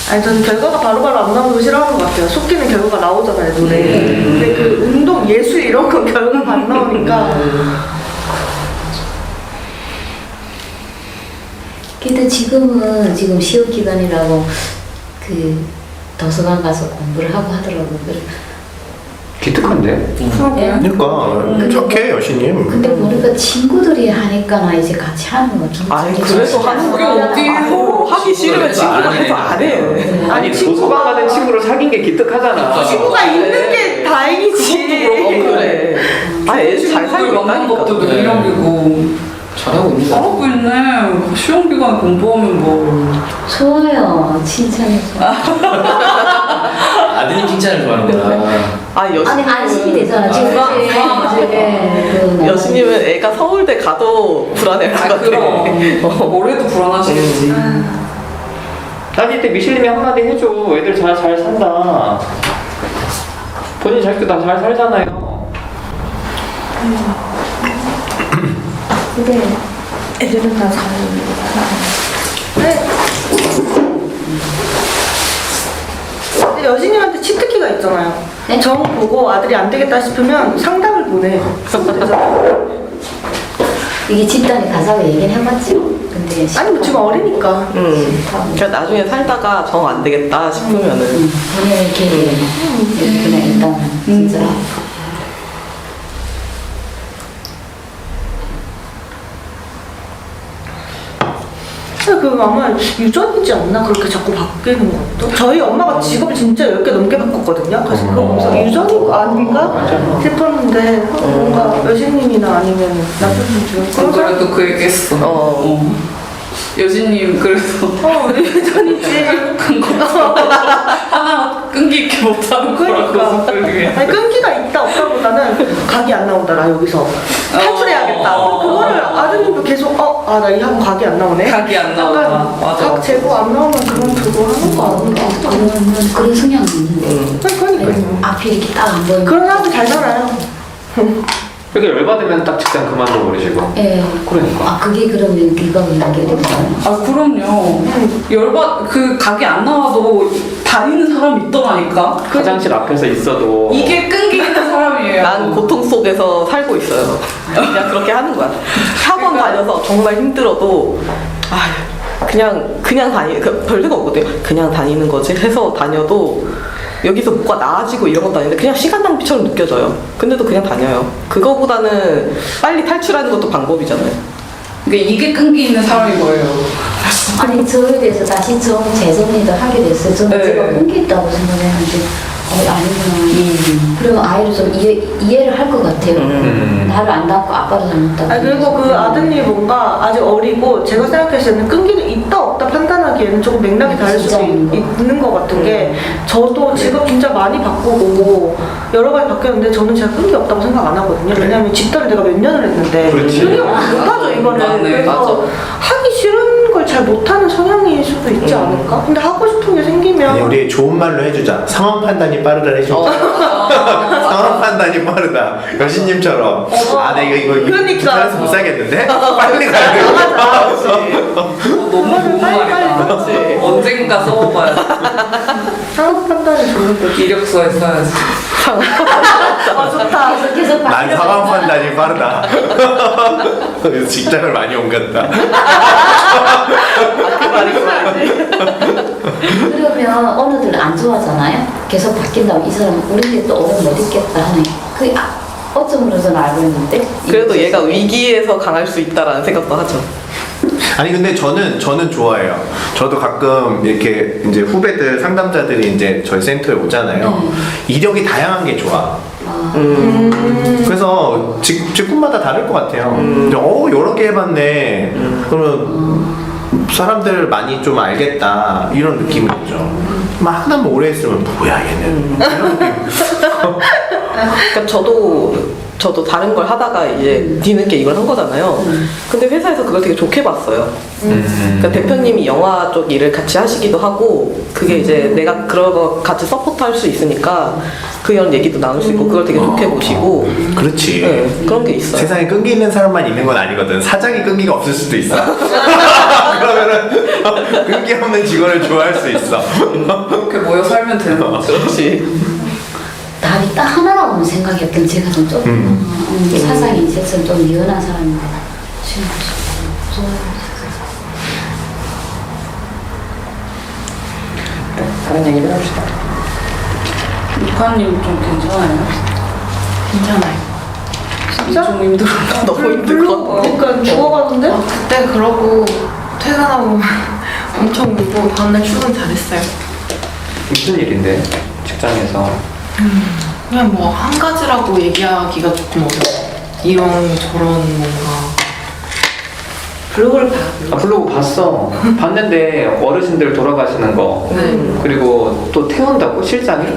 아니 저는 결과가 바로바로 안 나오는 거 싫어하는 것 같아요. 속기는 결과가 나오잖아요, 노래. 근데 그 운동, 예술 이런 건 결과가 안 나오니까. 근데 지금은 지금 시험 기간이라고 그 도서관 가서 공부를 하고 하더라고요. 기특한데? 그러니까 착해 여신님. 근데 보니까 친구들이 하니까 나 이제 같이 하는 거 좀. 아니 그래서 하는 게 어디에요? 하기 싫으면 친구가 해서 안 해. 아니 도서관 가는 친구를 사귄 게 기특하잖아. 친구가 있는 게 다행이지. 그래. 아, 애잘 살고 만난 것도 있다니까. 능력이고. 잘하고 있는 거 잘하고 있네. 시험 기간 공부하면 뭐. 좋아요. 칭찬해서. 아드님 칭찬을 좋아하는구나. 아 여신. 아니 안심이 되잖아. 지금 그 여신님은 애가 서울대 가도 불안해할 것 같아. 그럼. 올해도 불안하시겠지. 난 이때 미실님이 한마디 해줘. 애들 잘 산다. 본인 자식도 다 잘 살잖아요. 근데 애들은 다 잘. 네. 근데 여신님한테 치트키가 있잖아요. 네? 정 보고 아들이 안 되겠다 싶으면 상담을 보내. 이게 집단에 가서 얘기는 해봤죠. 근데 아니 뭐 지금 어리니까. 그러니까 나중에 살다가 정 안 되겠다 싶으면은 본인의 이렇게 그냥 일단 진짜 그 아마 유전이지 않나 그렇게 자꾸 바뀌는 것도. 저희 엄마가 직업을 진짜 10개 넘게 바꿨거든요. 그래서 그거 보면서 유전인 거 아닌가 싶었는데 뭔가 여신님이나 아니면 남편분 중 그런 사람. 그래도 그 얘기했어. 여진님 그래서 유전이지. 하나 끈기 있게 못하는 거라고. 그러니까. 아니 끈기가 있다 없다보다는 각이 안 나오더라 여기서 탈출해야겠다. 그거를 아드님도 계속 나 이 학원 각이 안 나오네. 각이 안 나오다. 약간 맞아. 각 재고 안 나오면 그만두고 하는 거 아닌가. 그런 성향이 있는데 그러니까요. 앞이 이렇게 딱 안 보이는. 그런 사람들 잘 살아요. 그게 열받으면 딱 직장 그만둬 버리시고. 예. 그러니까. 아 그게 그러면 이거 연결된가요? 아 그럼요. 그 각이 안 나와도 다니는 사람이 있더라니까. 화장실 앞에서 있어도 이게 끈기 있는 사람이에요. 난 고통 속에서 살고 있어요. 그냥 그렇게 하는 거야. 학원 다녀서 정말 힘들어도 그냥 다니 별데가 없거든요. 그냥 다니는 거지 해서 다녀도 여기서 뭐가 나아지고 이런 것도 아닌데 그냥 시간 낭비처럼 느껴져요. 근데도 그냥 다녀요. 그거보다는 빨리 탈출하는 것도 방법이잖아요. 그러니까 이게 끈기 있는 사람인 거예요. 아니 저에 대해서 다시 좀 재정리도 하게 됐어요. 저는 네. 제가 끈기 있다고 생각했는데 아니구나. 그리고 아이를 좀 이해를 할 것 같아요. 나를 안 낳고 아빠를 닮았다고. 아니 그리고 그 아드님이 뭔가 아직 어리고 제가 생각했을 때는 끈기는 있다 없다 판단하기에는 조금 맥락이 다를 수도 진짜 있는 것 있는 것 같은 게 저도 직업 진짜 많이 바꾸고 여러 가지 바뀌었는데 저는 제가 끈기 없다고 생각 안 하거든요. 왜냐면 집단을 내가 몇 년을 했는데 그렇지. 끈기 못하죠 이거는. 맞네, 그래서 하기 싫은 걸 잘 못하는 성향일 수도 있지 않을까? 근데 하고 싶은 게 생기면 아니 우리 좋은 말로 해주자. 상황 판단이 빠르다 해주자. 상황 판단이 빠르다. 여신님처럼 아 내가 이거 그러니까. 귀찮아서 못 살겠는데 빨리 가야 돼. 너무 궁금하니까. 언젠가 써봐야 돼. 상황 판단이 좋은 거지. 이력서에 써야지. 아 좋다. 계속 난 상황 판단이 빠르다. 그래서 직장을 많이 옮겼다. 그러면 어느들 안 좋아하잖아요. 계속 바뀐다면 이 사람 우리 또 오래 못 있겠다 하는 그 어쩌면 저는 알고 있는데 그래도 얘가 위기에서 강할 수 있다라는 생각도 하죠. 아니 근데 저는 좋아해요. 저도 가끔 이렇게 이제 후배들 상담자들이 이제 저희 센터에 오잖아요. 이력이 다양한 게 좋아. 그래서 직군마다 다를 것 같아요. 여러 개 해봤네. 그러면 사람들 많이 좀 알겠다 이런 느낌이 있죠. 막 하나만 오래 했으면 뭐야 얘는 이런 느낌. 그러니까 저도 다른 걸 하다가 이제 뒤늦게 이걸 한 거잖아요. 근데 회사에서 그걸 되게 좋게 봤어요. 그러니까 대표님이 영화 쪽 일을 같이 하시기도 하고 그게 이제 내가 그런 거 같이 서포트할 수 있으니까 그런 얘기도 나눌 수 있고 그걸 되게 좋게 보시고 그렇지. 네, 그런 게 있어요. 세상에 끈기 있는 사람만 있는 건 아니거든. 사장이 끈기가 없을 수도 있어. 그러면은 끈기 없는 직원을 좋아할 수 있어. 그렇게 모여 살면 되는 거죠. 그렇지. 답이 딱 하나라고는 생각했던 제가 좀 사상이 이제 좀 유연한 사람인데 지금 좋아요. 다른 얘기를 합시다. 육하님 좀 괜찮아요? 괜찮아요. 진짜? 좀 힘들어. 너무 힘들 것 같아. 그러니까 죽어가던데? 그때 그러고 퇴근하고 엄청 울고 다음날 출근 잘했어요. 무슨 일인데 직장에서 그냥 뭐 한 가지라고 얘기하기가 조금 어려워. 이런 저런 뭔가 블로그를 봐. 블로그 봤어. 봤는데 어르신들 돌아가시는 거 그리고 또 태운다고 실장이?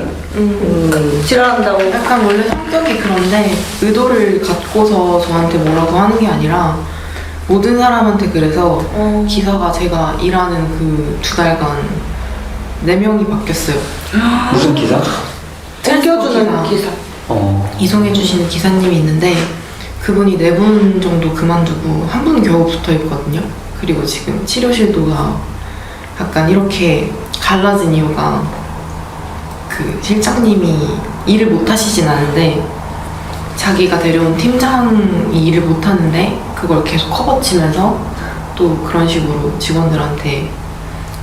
지랄한다고. 약간 원래 성격이 그런데 의도를 갖고서 저한테 뭐라고 하는 게 아니라 모든 사람한테 그래서 기사가 제가 일하는 그 2달간 4명이 바뀌었어요. 무슨 기사? 챙겨주는 기사. 이송해주시는 기사님이 있는데 그분이 4분 정도 그만두고 한 분 겨우 붙어 있거든요. 그리고 지금 치료실도 다 약간 이렇게 갈라진 이유가 그 실장님이 일을 못 하시진 않은데 자기가 데려온 팀장이 일을 못 하는데 그걸 계속 커버치면서 또 그런 식으로 직원들한테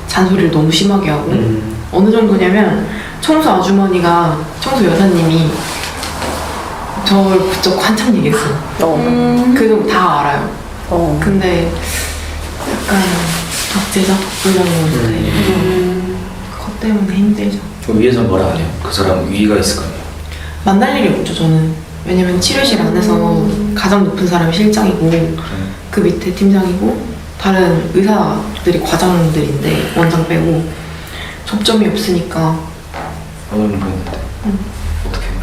잔소리를 너무 심하게 하고 어느 정도냐면 청소 아주머니가 청소 여사님이 저를 붙잡고 한참 얘기했어요. 그 정도 다 알아요. 근데 약간 적재적 이런 건데 그것 때문에 힘들죠. 위에서 뭐라 안 해요? 그 사람 위가 있을 거 아니에요? 만날 일이 없죠 저는. 왜냐면 치료실 안에서 가장 높은 사람이 실장이고 그 밑에 팀장이고 다른 의사들이 과장들인데 원장 빼고 접점이 없으니까 오늘 보였는데 어떻게 해요?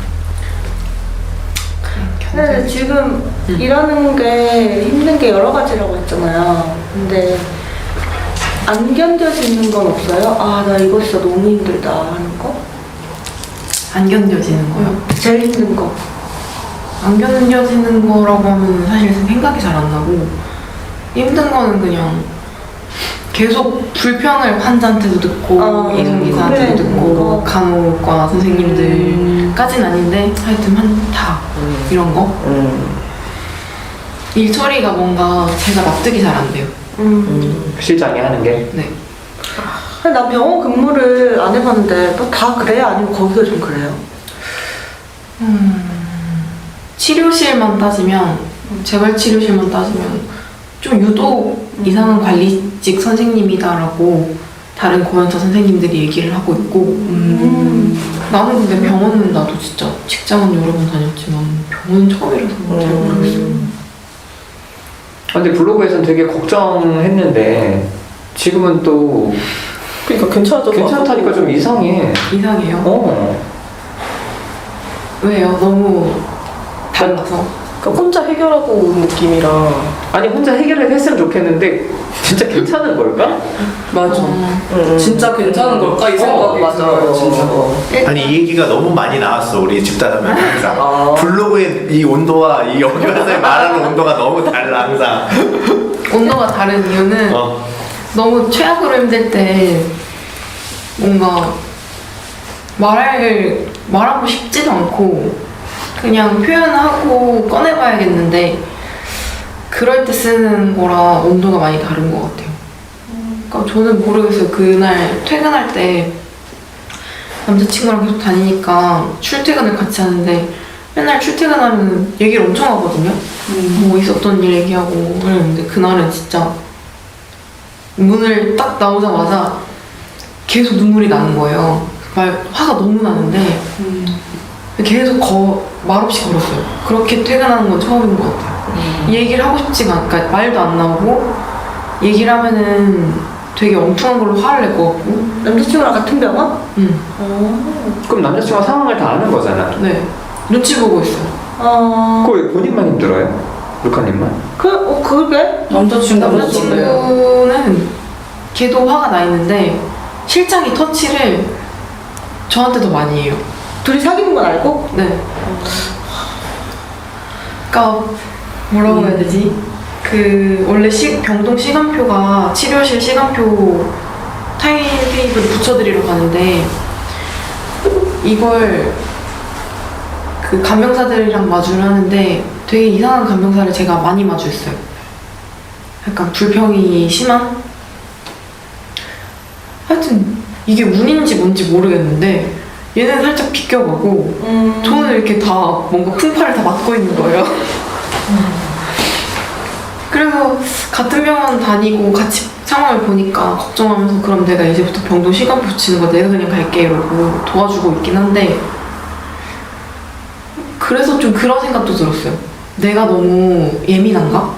근데 지금 일하는 게 힘든 게 여러 가지라고 했잖아요. 근데 안 견뎌지는 건 없어요? 아, 나 이거 진짜 너무 힘들다 하는 거? 안 견뎌지는 거요. 제일 힘든 거. 안 견뎌지는 거라고 하면 사실 생각이 잘 안 나고 힘든 거는 그냥 계속 불평을 환자한테도 듣고 이송기사한테도 그래. 듣고 간호과 선생님들까진 아닌데 하여튼 다 이런 거. 일 처리가 뭔가 제가 납득이 잘 안 돼요. 실장이 하는 게? 네. 근데 나 병원 근무를 안 해봤는데 너 다 그래요? 아니면 거기가 좀 그래요? 치료실만 따지면 재활 치료실만 따지면 좀 유독 이상한 관리직 선생님이다라고 다른 고연차 선생님들이 얘기를 하고 있고 나는 근데 병원은 나도 진짜 직장은 여러 번 다녔지만 병원은 처음이라서 잘 모르겠어요. 근데 블로그에서는 되게 걱정했는데 지금은 또 그러니까 괜찮다니까 좀 이상해. 이상해요? 왜요? 너무 달라서? 그러니까 혼자 해결하고 온 느낌이라. 아니 혼자 해결을 했으면 좋겠는데 진짜 괜찮은 걸까? 맞아. 진짜 괜찮은 걸까 이 생각이 들어요. 진짜. 아니 이 얘기가 너무 많이 나왔어 우리 집단하면 항상 블로그의 이 온도와 이 여기 와서 말하는 온도가 너무 달라 항상. 온도가 다른 이유는 너무 최악으로 힘들 때 뭔가 말하고 싶지도 않고 그냥 표현하고 꺼내봐야겠는데 그럴 때 쓰는 거랑 온도가 많이 다른 것 같아요. 그러니까 저는 모르겠어요. 그날 퇴근할 때 남자친구랑 계속 다니니까 출퇴근을 같이 하는데 맨날 출퇴근하면 얘기를 엄청 하거든요. 뭐 있었던 일 얘기하고 그랬는데 그날은 진짜 문을 딱 나오자마자 계속 눈물이 나는 거예요. 화가 너무 나는데 계속 말없이 걸었어요. 그렇게 퇴근하는 건 처음인 것 같아요. 얘기를 하고 싶지가 않으니까 그러니까 말도 안 나오고 얘기를 하면은 되게 엉뚱한 걸로 화를 낼 것 같고. 남자친구랑 같은 병원? 응. 그럼 남자친구가 상황을 다 아는 거잖아. 네. 눈치 보고 있어요. 그거 왜 본인만 힘들어요? 루카님만? 그게? 남자친구는 걔도 화가 나 있는데 실장이 터치를 저한테 더 많이 해요. 둘이 사귀는 건 알고? 네. 그러니까 뭐라고 해야 되지? 원래 병동 시간표가 치료실 시간표 타임테이블 붙여드리러 가는데 이걸 그 간병사들이랑 마주를 하는데 되게 이상한 간병사를 제가 많이 마주했어요. 약간 불평이 심한? 하여튼 이게 운인지 뭔지 모르겠는데 얘는 살짝 비껴가고 저는 이렇게 다 뭔가 풍파를 다 맞고 있는 거예요. 그래서 같은 병원 다니고 같이 상황을 보니까 걱정하면서 그럼 내가 이제부터 병동 시간표 붙이는 거 내가 그냥 갈게 이러고 도와주고 있긴 한데 그래서 좀 그런 생각도 들었어요. 내가 너무 예민한가?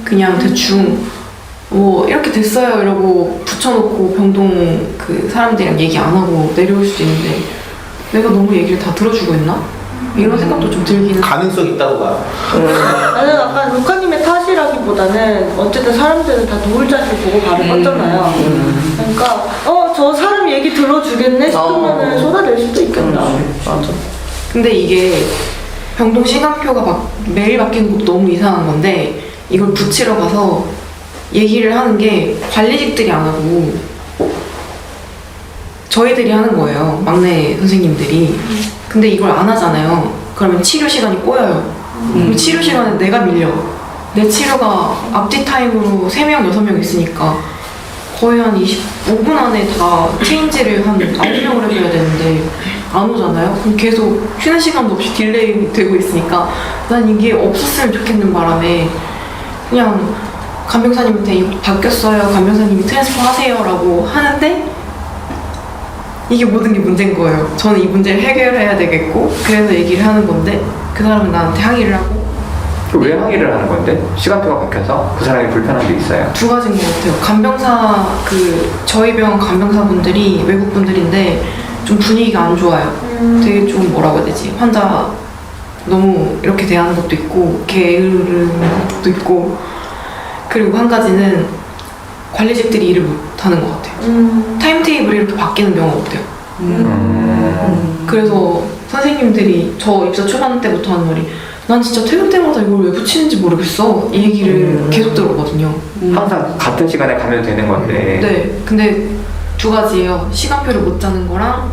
그냥 대충 뭐 이렇게 됐어요 이러고 붙여놓고 병동 그 사람들이랑 얘기 안 하고 내려올 수도 있는데 내가 너무 얘기를 다 들어주고 있나? 이런 생각도 좀 들기는. 가능성 있다고 봐. 나는 약간 루카님의 탓이라기보다는 어쨌든 사람들은 다 누울 자식 보고 발을 뻗잖아요. 그러니까 저 사람 얘기 들어주겠네 싶으면은 쏟아낼 수도 있겠다. 맞아. 근데 이게 병동 시간표가 매일 바뀌는 것도 너무 이상한 건데 이걸 붙이러 가서 얘기를 하는 게 관리직들이 안 하고 저희들이 하는 거예요. 막내 선생님들이. 근데 이걸 안 하잖아요. 그러면 치료 시간이 꼬여요. 그럼 치료 시간에 내가 밀려. 내 치료가 앞뒤 타임으로 3명, 6명 있으니까 거의 한 25분 안에 다 체인지를 한 9명을 해줘야 되는데 안 오잖아요? 그럼 계속 쉬는 시간도 없이 딜레이 되고 있으니까 난 이게 없었으면 좋겠는 바람에 그냥 간병사님한테 이거 바뀌었어요. 간병사님이 트랜스퍼 하세요 라고 하는데 이게 모든 게 문제인 거예요. 저는 이 문제를 해결해야 되겠고 그래서 얘기를 하는 건데 그 사람은 나한테 항의를 하고. 왜 항의를 하는 건데? 시간표가 바뀌어서 그 사람이 불편한 게 있어요? 두 가지인 것 같아요. 간병사 저희 병원 간병사분들이 외국분들인데 좀 분위기가 안 좋아요. 되게 좀 뭐라고 해야 되지? 환자 너무 이렇게 대하는 것도 있고 게으른 것도 있고 그리고 한 가지는 관리직들이 일을 못하는 것 같아요. 타임테이블이 이렇게 바뀌는 경우가 없대요. 그래서 선생님들이 저 입사 초반 때부터 하는 말이 난 진짜 퇴근 때마다 이걸 왜 붙이는지 모르겠어 이 얘기를 계속 들었거든요. 항상 같은 시간에 가면 되는 건데. 네, 근데 두 가지예요. 시간표를 못 짜는 거랑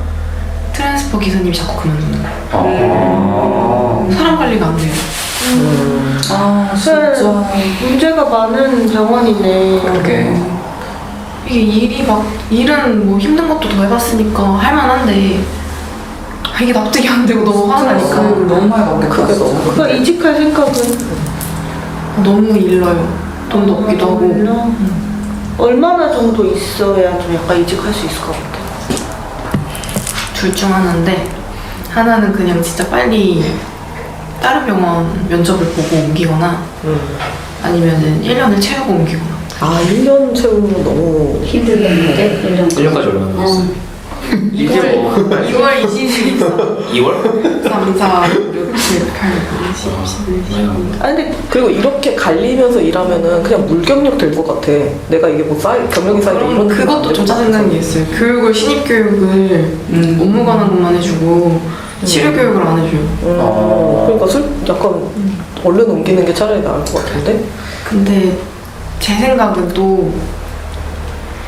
트랜스퍼 기사님이 자꾸 그만두는 거. 사람 관리가 안 돼요. 진짜 문제가 많은 병원이네. 그러게. 이게 일은 뭐 힘든 것도 더 해봤으니까 할만한데 이게 납득이 안 되고 너무 화가 나니까 너무 많이 받겠다. 그거 이직할 생각은? 너무 일러요. 돈도 없기도 하고. 얼마나 정도 있어야 좀 약간 이직할 수 있을 것 같아요? 둘 중 하나인데 하나는 그냥 진짜 빨리 다른 병원 면접을 보고 옮기거나 아니면은 1년을 채우고 옮기거나. 아 1년 채우는 건 너무 힘들겠는데 1년 1년까지 얼마 남았어? 이게 뭐 2월 24일 2월? 3, 4, 6, 7, 8, 9, 10, 11, 12. 아 근데 그리고 이렇게 갈리면서 일하면은 그냥 물경력 될 것 같아. 내가 이게 뭐 경력이 쌓이고 그럼 이런 그것도 좀 짜증나는 게 있어요. 교육을 신입 교육을 업무 관한 것만 해주고 치료 교육을 안 해줘요. 그러니까 약간 얼른 옮기는 게 차라리 나을 것 같은데? 근데 제 생각은 또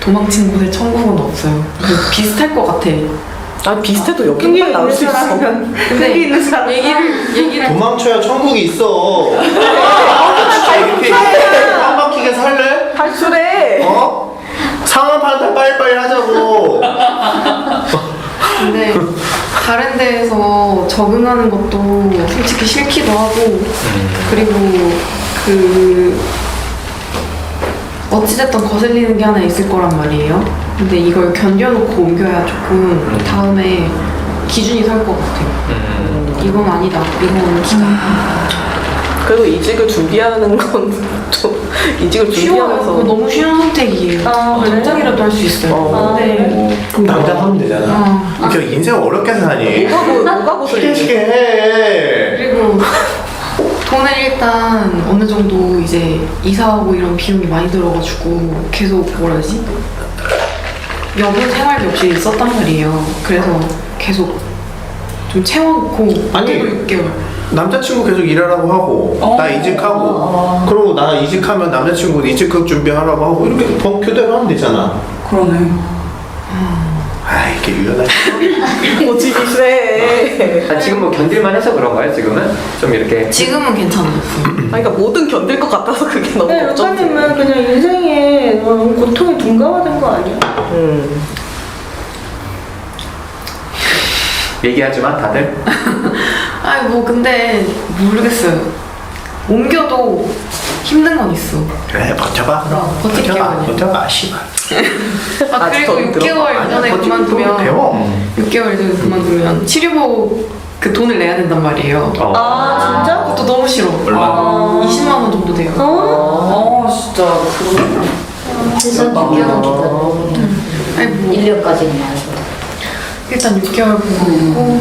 도망친 곳에 천국은 없어요. 비슷할 것 같아. 아 비슷해도 여기만 나올 수 있어. 근데 있는 사람 얘기를 도망쳐야 천국이 있어. 진짜 이렇게 한 바퀴게 살래? 탈출해! 어? 상황 판단 빨리빨리 하자고. 근데 다른 데에서 적응하는 것도 솔직히 싫기도 하고 그리고 어찌됐든 거슬리는 게 하나 있을 거란 말이에요. 근데 이걸 견뎌놓고 옮겨야 조금 다음에 기준이 설 것 같아요. 이건 아니다. 이건 기다. 그래도 이직을 준비하는 건 좀 이직을 쉬워요. 그거 준비하면서 너무 쉬운 선택이에요. 아, 그래? 당장이라도 할 수 있어요. 근데 그럼 당장 하면 되잖아. 이렇게 인생 어렵게 사니? 뭐가 고슬리지? 쉽게 해. 그리고 돈을 일단 어느 정도 이제 이사하고 이런 비용이 많이 들어가지고 계속 뭐라 하지? 여분 생활비 없이 있었단 말이에요. 그래서 계속 좀 채워놓고 아니, 그리고 6개월. 남자친구 계속 일하라고 하고 나 이직하고 그러고 나 이직하면 남자친구 이직극 준비하라고 하고 이렇게 교대로 하면 되잖아. 그러네. 아 이게 유연하지. 고집이 세. 아, 지금 뭐 견딜만 해서 그런가요? 지금은? 좀 이렇게 지금은 괜찮아졌어요. 그러니까 뭐든 견딜 것 같아서 그게 너무 네, 걱정돼. 여자님은 그냥 인생에 너무 고통이 둔감화된 거 아니야? 얘기하지만 다들 아이 뭐 근데 모르겠어요. 옮겨도 힘든 건 있어. 그래 버텨봐 그럼. 버틸게요, 그냥. 버텨봐 씨발. 아 아직 그리고 더 6개월 전에 버티고 그만두면 배워. 6개월 전에 그만두면 치료보 그 돈을 내야 된단 말이에요. 아 진짜? 그것도 너무 싫어. 얼마? 20만 원 정도 돼요. 진짜 그렇구나. 그래서 6개월 기다려. 아니 뭐 1년까지는 말고. 일단 6개월 보고 있고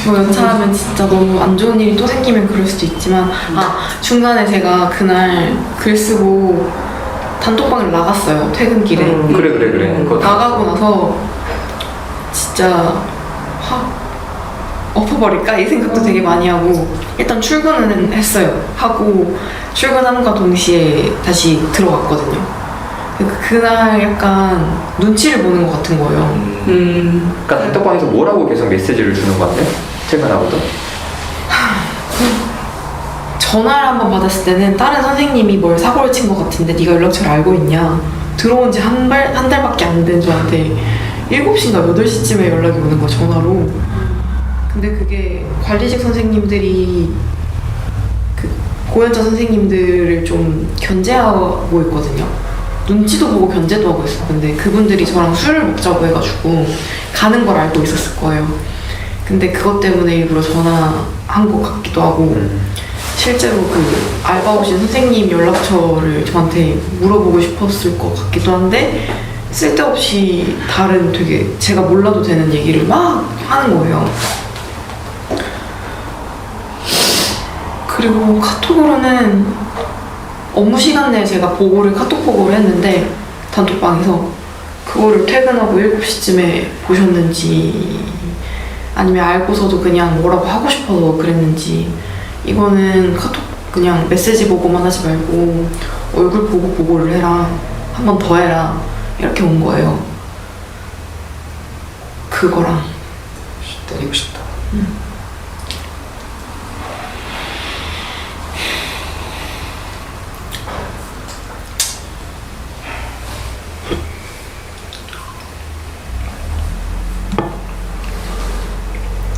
뭐 연차하면 진짜 너무 안 좋은 일이 또 생기면 그럴 수도 있지만 중간에 제가 그날 글 쓰고 단톡방을 나갔어요. 퇴근길에. 그래 그거 나가고 나서 진짜 확 엎어버릴까 이 생각도 되게 많이 하고 일단 출근은 했어요. 하고 출근함과 동시에 다시 들어갔거든요. 그날 약간 눈치를 보는 것 같은 거예요. 그러니까 단톡방에서 뭐라고 계속 메시지를 주는 건데? 퇴근하고도? 전화를 한번 받았을 때는 다른 선생님이 뭘 사고를 친 것 같은데 네가 연락처를 알고 있냐? 들어온 지 한 달밖에 안 된 저한테 7시인가 8시쯤에 연락이 오는 거야, 전화로. 근데 그게 관리직 선생님들이 그 고연자 선생님들을 좀 견제하고 있거든요. 눈치도 보고 견제도 하고 있어. 근데 그분들이 저랑 술을 먹자고 해가지고 가는 걸 알고 있었을 거예요. 근데 그것 때문에 일부러 전화한 것 같기도 하고 실제로 그 알바 오신 선생님 연락처를 저한테 물어보고 싶었을 것 같기도 한데 쓸데없이 다른 되게 제가 몰라도 되는 얘기를 막 하는 거예요. 그리고 카톡으로는 업무 시간 내에 제가 카톡 보고를 했는데 단톡방에서 그거를 퇴근하고 7시쯤에 보셨는지 아니면 알고서도 그냥 뭐라고 하고 싶어서 그랬는지 이거는 카톡 그냥 메시지 보고만 하지 말고 얼굴 보고 보고를 해라. 한 번 더 해라. 이렇게 온 거예요. 그거랑 때리고 싶다.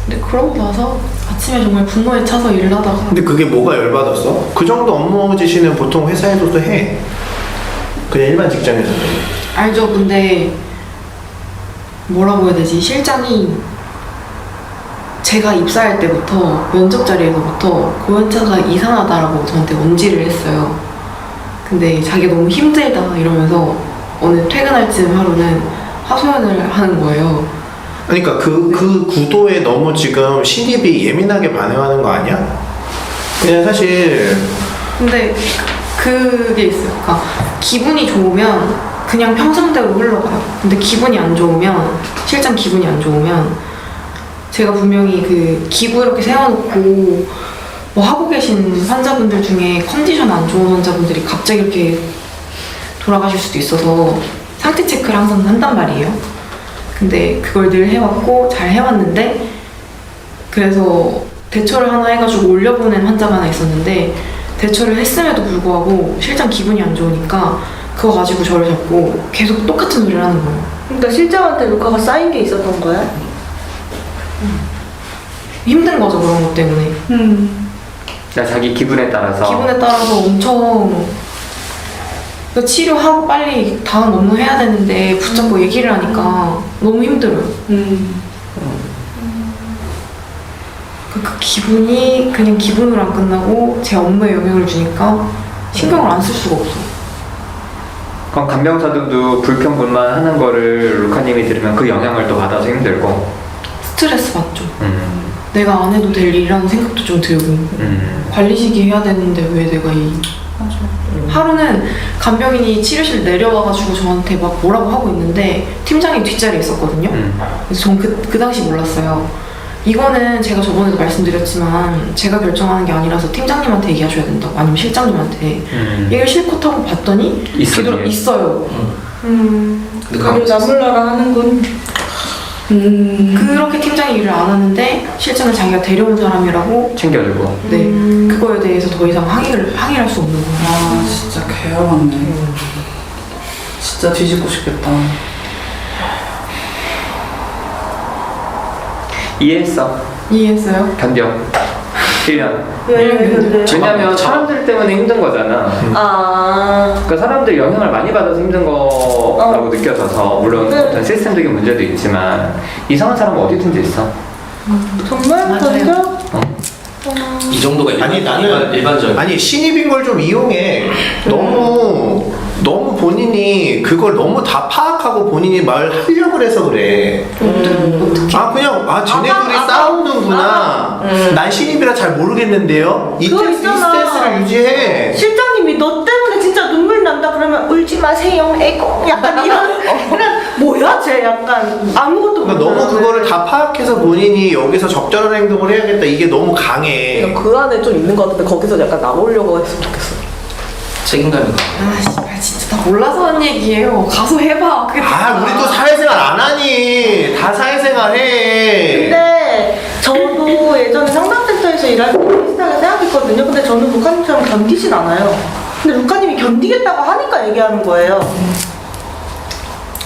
근데 그러고 나서 아침에 정말 분노에 차서 일을 하다가 근데 그게 뭐가 열받았어? 그 정도 업무 지시는 보통 회사에서도 해. 그냥 일반 직장에서는. 알죠. 근데 뭐라고 해야 되지? 실장이 제가 입사할 때부터 면접 자리에서부터 고연차가 이상하다라고 저한테 언지를 했어요. 근데 자기가 너무 힘들다 이러면서 어느 퇴근할 즈음 하루는 하소연을 하는 거예요. 그러니까 그 구도에 너무 지금 신입이 예민하게 반응하는 거 아니야? 그냥 사실 근데 그게 있어요. 그러니까 기분이 좋으면 그냥 평상대로 흘러가요. 근데 기분이 안 좋으면 실장 기분이 안 좋으면 제가 분명히 그 기구 이렇게 세워놓고 뭐 하고 계신 환자분들 중에 컨디션 안 좋은 환자분들이 갑자기 이렇게 돌아가실 수도 있어서 상태 체크를 항상 한단 말이에요. 근데 그걸 늘 해왔고 잘 해왔는데 그래서 대처를 하나 해가지고 올려보낸 환자가 하나 있었는데 대처를 했음에도 불구하고 실장 기분이 안 좋으니까 그거 가지고 저를 잡고 계속 똑같은 소리를 하는 거예요. 그러니까 실장한테 루카가 쌓인 게 있었던 거야? 힘든 거죠, 그런 것 때문에. 그러니까 자기 기분에 따라서. 기분에 따라서 엄청 그러니까 치료하고 빨리 다음 업무 해야 되는데 붙잡고 얘기를 하니까 너무 힘들어요. 그 기분이 그냥 기분으로 안 끝나고 제 업무에 영향을 주니까 신경을 안 쓸 수가 없어. 그럼 간병사들도 불평불만하는 거를 루카님이 들으면 그 영향을 또 받아서 힘들고. 스트레스 받죠. 내가 안 해도 될 일이라는 생각도 좀 들고 관리직이 해야 되는데 왜 내가 이 하루는 간병인이 치료실 내려와가지고 저한테 막 뭐라고 하고 있는데 팀장이 뒷자리에 있었거든요. 그래서 전 그 당시 몰랐어요. 이거는 제가 저번에도 말씀드렸지만 제가 결정하는 게 아니라서 팀장님한테 얘기하셔야 된다고 아니면 실장님한테 얘기를 실컷 하고 봤더니 있어요. 그걸 나몰라라 하는군. 그렇게 팀장이 일을 안 하는데 실장은 자기가 데려온 사람이라고 챙겨주고. 네 그거에 대해서 더 이상 항의를 할 수 없는 거예요. 아 진짜 개열받네. 진짜 뒤집고 싶겠다. 이해했어. 이해했어요? 견뎌. 1년. 왜? 왜냐면 사람들 때문에 힘든 거잖아. 그러니까 사람들 영향을 많이 받아서 힘든 거라고 느껴져서 물론 네. 어떤 시스템적인 문제도 있지만 이상한 사람은 어디든지 있어. 정말? 맞아요. 진짜? 이 정도가 아니 나는 일반적인. 아니 신입인 걸 좀 이용해. 너무 본인이 그걸 너무 다 파악하고 본인이 말하려고 해서 그래. 어떻게? 아 그냥 쟤네들이 싸우는구나. 난 신입이라 잘 모르겠는데요. 이 그거 있잖아. 스탠스를 유지해. 실장님이 너 때문에 진짜 눈물 난다 그러면 울지 마세요. 에고 약간 이런 그냥 뭐야 쟤 약간 아무것도 그러니까 너무 그거를 다 파악해서 본인이 여기서 적절한 행동을 해야겠다. 이게 너무 강해. 그러니까 그 안에 좀 있는 것 같은데 거기서 약간 나오려고 했으면 좋겠어. 책임감이 가. 아 씨발 진짜 다 몰라서 한 얘기예요. 가서 해봐. 그게 우리 또 사회생활 안 하니. 다 사회생활 해. 근데 저도 예전에 상담센터에서 일할 때 비슷하게 생각했거든요. 근데 저는 루카님처럼 견디진 않아요. 근데 루카님이 견디겠다고 하니까 얘기하는 거예요.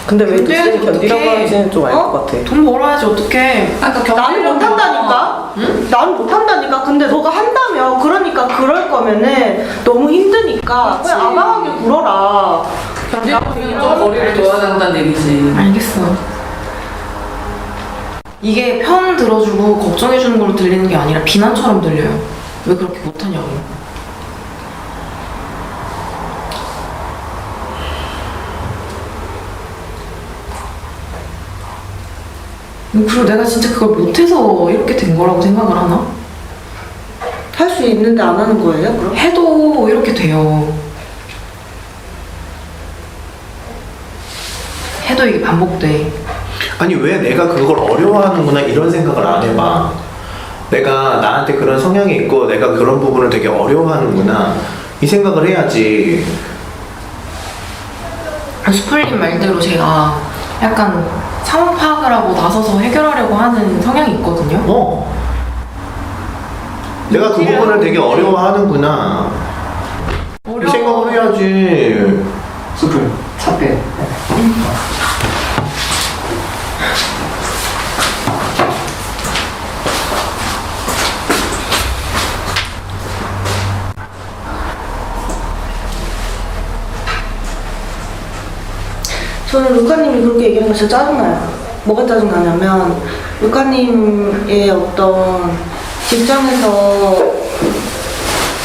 근데 왜 견뎌야지, 누구를 견디라고 어떡해. 하는지는 좀 알 것 같아. 돈 벌어야지 어떡해. 나는 못한다니까? 나는 못한다니까? 근데 너가 한다며. 그러니까 그럴 거면은 너무 힘드니까 그냥 아방하게 굴어라. 좀 거리를 둬야 된다는 얘기지. 알겠어. 이게 편 들어주고 걱정해주는 걸로 들리는 게 아니라 비난처럼 들려요. 왜 그렇게 못하냐고. 그리고 내가 진짜 그걸 못해서 이렇게 된 거라고 생각을 하나? 할 수 있는데 안 하는 거예요, 그럼? 해도 이렇게 돼요. 해도 이게 반복돼. 아니 왜 내가 그걸 어려워하는구나 이런 생각을 안 해봐. 내가 나한테 그런 성향이 있고 내가 그런 부분을 되게 어려워하는구나 이 생각을 해야지. 수풀님 말대로 제가 약간 상황 파악을 하고 나서서 해결하려고 하는 성향이 있거든요. 내가 그 부분을 되게 어려워하는구나 이 생각을 해야지. 수풀 차 빼. 저는 루카님이 그렇게 얘기하는 거 진짜 짜증나요. 뭐가 짜증나냐면 루카님의 어떤 직장에서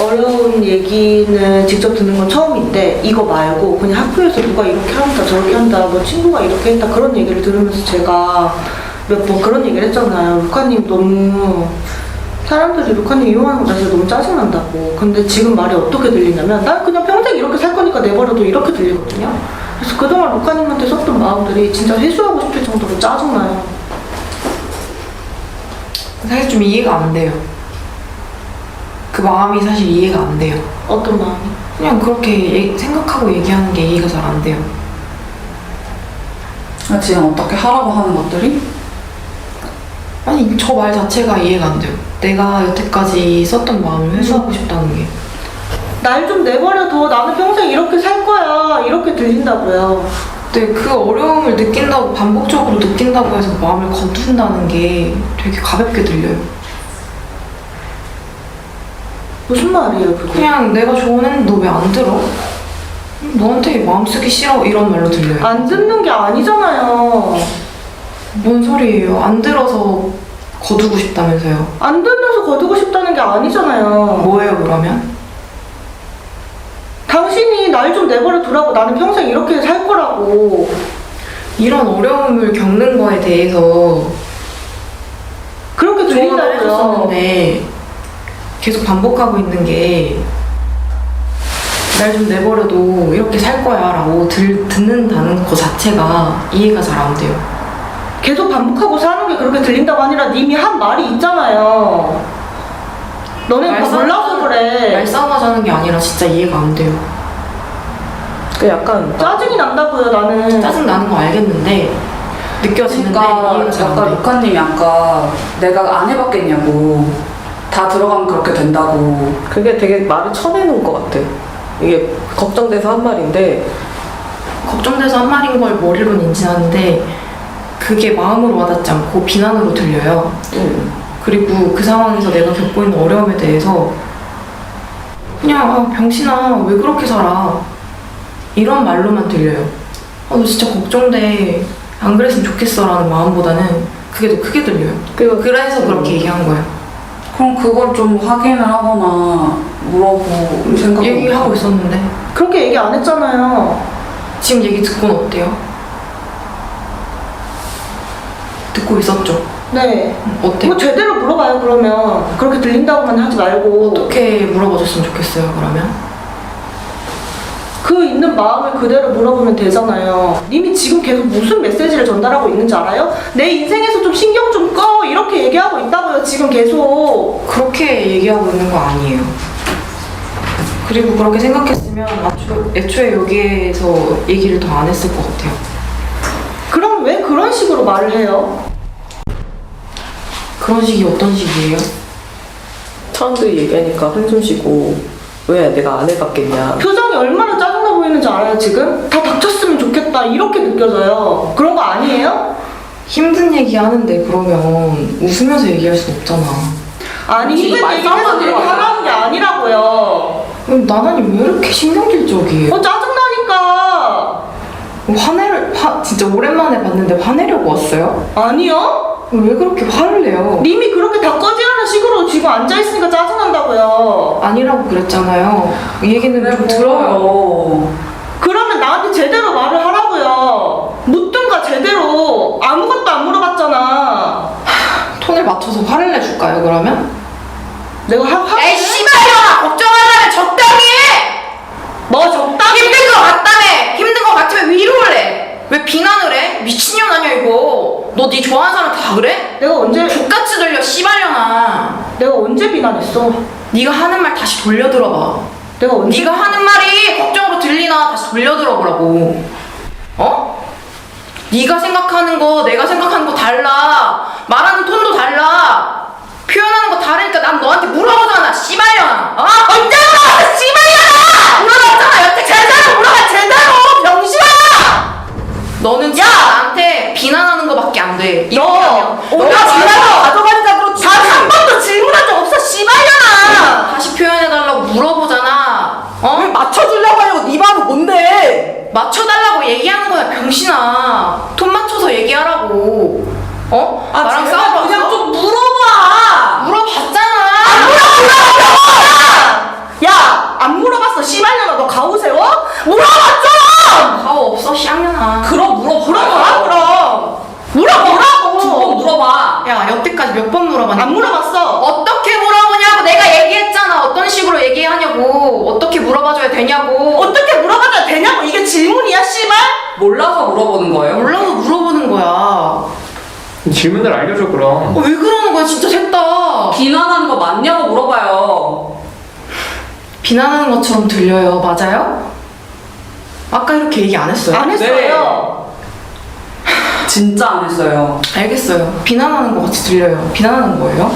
어려운 얘기는 직접 듣는 건 처음인데 이거 말고 그냥 학교에서 누가 이렇게 한다 저렇게 한다 뭐 친구가 이렇게 했다 그런 얘기를 들으면서 제가 몇 번 그런 얘기를 했잖아요. 루카님 너무 사람들이 루카님 이용하는 거 자체가 너무 짜증난다고. 근데 지금 말이 어떻게 들리냐면 난 그냥 평생 이렇게 살 거니까 내버려도 이렇게 들리거든요. 그래서 그동안 루카님한테 썼던 마음들이 진짜 회수하고 싶을 정도로 짜증나요. 사실 좀 이해가 안 돼요. 그 마음이 사실 이해가 안 돼요. 어떤 마음이? 그냥 그렇게 생각하고 얘기하는 게 이해가 잘 안 돼요. 지금 어떻게 하라고 하는 것들이? 아니 저 말 자체가 이해가 안 돼요. 내가 여태까지 썼던 마음을 회수하고 싶다는 게. 날 좀 내버려둬. 나는 평생 이렇게 살 거야. 이렇게 들린다고요. 근데 그 어려움을 느낀다고 반복적으로 느낀다고 해서 마음을 거둔다는 게 되게 가볍게 들려요. 무슨 말이에요 그게? 그냥 내가 조언했는데 너 왜 안 들어? 너한테 마음 쓰기 싫어 이런 말로 들려요. 안 듣는 게 아니잖아요. 뭔 소리예요? 안 들어서 거두고 싶다면서요. 안 들면서 거두고 싶다는 게 아니잖아요. 뭐예요 그러면? 당신이 날 좀 내버려 두라고. 나는 평생 이렇게 살 거라고. 이런 어려움을 겪는 거에 대해서 그렇게 조언을 들린다고요. 해줬었는데 계속 반복하고 있는 게 날 좀 내버려도 이렇게 살 거야 라고 듣는다는 거 자체가 이해가 잘 안 돼요. 계속 반복하고 사는 게 그렇게 들린다고 아니라 님이 한 말이 있잖아요. 너네 다 몰라서 그래. 말싸움하자는 게 아니라 진짜 이해가 안 돼요. 그 약간 짜증이 난다고요 나는. 짜증 나는 거 알겠는데 느껴지는데 그러니까 이해가 잘 안 아까 돼요. 루카님이 아까 내가 안 해봤겠냐고 다 들어가면 그렇게 된다고. 그게 되게 말을 쳐내는 것 같아. 이게 걱정돼서 한 말인데 걱정돼서 한 말인 걸 머리로는 인지하는데 그게 마음으로 와닿지 않고 비난으로 들려요. 그리고 그 상황에서 내가 겪고 있는 어려움에 대해서 그냥 병신아 왜 그렇게 살아 이런 말로만 들려요. 너 진짜 걱정돼 안 그랬으면 좋겠어 라는 마음보다는 그게 더 크게 들려요. 그래서 그렇게 얘기한 거예요. 그럼 그걸 좀 확인을 하거나 물어볼 생각. 얘기하고 있었는데 그렇게 얘기 안 했잖아요. 지금 얘기 듣고는 어때요? 듣고 있었죠? 네. 어때? 뭐 제대로 물어봐요 그러면. 그렇게 들린다고만 하지 말고. 어떻게 물어봐줬으면 좋겠어요 그러면? 그 있는 마음을 그대로 물어보면 되잖아요. 님이 지금 계속 무슨 메시지를 전달하고 있는지 알아요? 내 인생에서 좀 신경 좀 꺼 이렇게 얘기하고 있다고요 지금 계속. 그렇게 얘기하고 있는 거 아니에요. 그리고 그렇게 생각했으면 애초에 여기에서 얘기를 더 안 했을 것 같아요. 그럼 왜 그런 식으로 말을 해요? 그런 식이 어떤 식이에요? 사람들이 얘기하니까 한숨 쉬고 왜 내가 안 해봤겠냐. 표정이 얼마나 짜증나 보이는지 알아요 지금? 다 닥쳤으면 좋겠다 이렇게 느껴져요. 그런 거 아니에요? 힘든 얘기 하는데 그러면 웃으면서 얘기할 순 없잖아. 아니 힘든 얘기해서 이렇게 하라는 게 아니라고요. 그럼 나나님 왜 이렇게 신경질적이에요? 짜증나니까. 진짜 오랜만에 봤는데 화내려고 왔어요? 아니요? 왜 그렇게 화를 내요? 님이 그렇게 다 꺼지라는 식으로 지금 앉아있으니까 짜증난다고요. 아니라고 그랬잖아요. 이 얘기는 좀 들어요. 그러면 나한테 제대로 말을 하라고요. 묻든가 제대로. 아무것도 안 물어봤잖아. 톤을 맞춰서 화를 내줄까요 그러면? 내가 에이 씨발야! 걱정하려면 적당히 해! 뭐 적당히. 힘든 거 같다며! 힘든 거 같으면 위로를 해! 왜 비난을 해? 미친년 아니야 이거. 너 네 좋아하는 사람 다 그래? 내가 언제 족같이 들려 씨발년아. 내가 언제 비난했어? 네가 하는 말 다시 돌려 들어봐. 내가 언제 네가 하는 말이 걱정으로 들리나 다시 돌려 들어보라고. 어? 네가 생각하는 거 내가 생각하는 거 달라. 말하는 톤도 달라. 표현하는 거 다르니까 난 너한테 물어보잖아 씨발년아. 어? 언제 물어봤어 씨발년아! 물어봤잖아. 여태 제대로 물어봐 제대로 병신아! 너는 진짜 나한테 비난하는 거밖에 안 돼. 너 너가 비난을 가져가니까 그렇지. 한 번도 질문한 적 없어 씨발년아. 다시 표현해달라고 물어보잖아. 어? 맞춰주려고 하려고 네 마음은 뭔데? 맞춰달라고 얘기하는 거야 병신아. 어? 아, 나랑 제발 싸워봤어? 그냥 좀 물어봐! 물어봤잖아. 야! 안 물어봤어 씨발년아. 너 가오 세워? 물어봤잖아! 가오 없어 쌍년아. 그럼 물어봐 그럼. 물어보라고. 두 번 물어봐. 야 여태까지 몇 번 물어봤는데 안 물어봤어. 어떻게 물어보냐고 내가 얘기했잖아. 어떤 식으로 얘기하냐고. 어떻게 물어봐줘야 되냐고. 어떻게 물어봐도 되냐고. 이게 질문이야 씨발? 몰라서 물어보는 거예요? 몰라서 물어보는 거야. 질문을 알려줘 그럼. 왜 그러는 거야 진짜 셋다. 비난하는 거 맞냐고 물어봐요. 비난하는 것처럼 들려요. 맞아요? 아까 이렇게 얘기 안 했어요? 안 했어요. 진짜 안 했어요. 알겠어요. 비난하는 것 같이 들려요. 비난하는 거예요?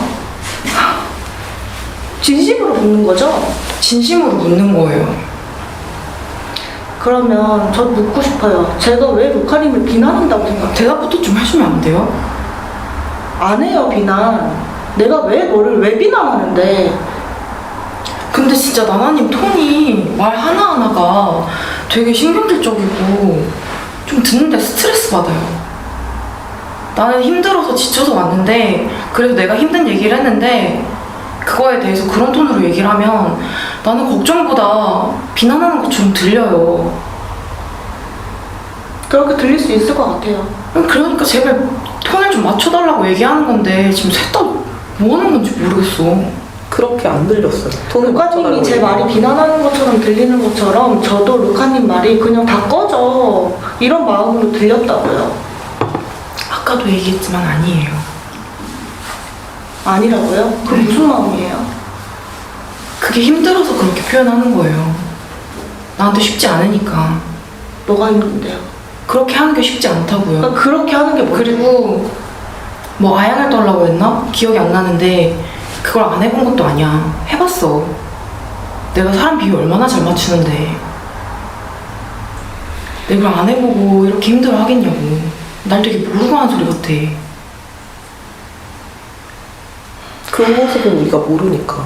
진심으로 묻는 거죠? 진심으로 묻는 거예요. 그러면 저 묻고 싶어요. 제가 왜 루카님을 비난한다고 생각해요? 대답부터 좀 해주면 안 돼요? 안 해요 비난. 내가 왜 너를 왜 비난하는데? 근데 진짜 나나님 톤이 말 하나하나가 되게 신경질적이고 좀 듣는데 스트레스 받아요. 나는 힘들어서 지쳐서 왔는데 그래서 내가 힘든 얘기를 했는데 그거에 대해서 그런 톤으로 얘기를 하면 나는 걱정보다 비난하는 것처럼 들려요. 그렇게 들릴 수 있을 것 같아요. 그러니까 제발 톤을 좀 맞춰달라고 얘기하는 건데 지금 셋 다 뭐 하는 건지 모르겠어. 그렇게 안 들렸어요. 톤을 루카님이 제 맞춰달라고 말이 비난하는 것처럼 들리는 것처럼 저도 루카님 말이 그냥 다 꺼져 이런 마음으로 들렸다고요. 아까도 얘기했지만 아니에요. 아니라고요? 그럼 무슨 마음이에요? 그게 힘들어서 그렇게 표현하는 거예요. 나한테 쉽지 않으니까. 뭐가 힘든데요? 그렇게 하는 게 쉽지 않다고요. 그러니까 그렇게 하는 게 뭐? 그리고 뭐 아양을 떨라고 했나? 기억이 안 나는데 그걸 안 해본 것도 아니야. 해봤어. 내가 사람 비유 얼마나 잘 맞추는데 내가 안 해보고 이렇게 힘들어 하겠냐고. 날 되게 모르고 하는 소리 같아. 그 모습은 우리가 모르니까.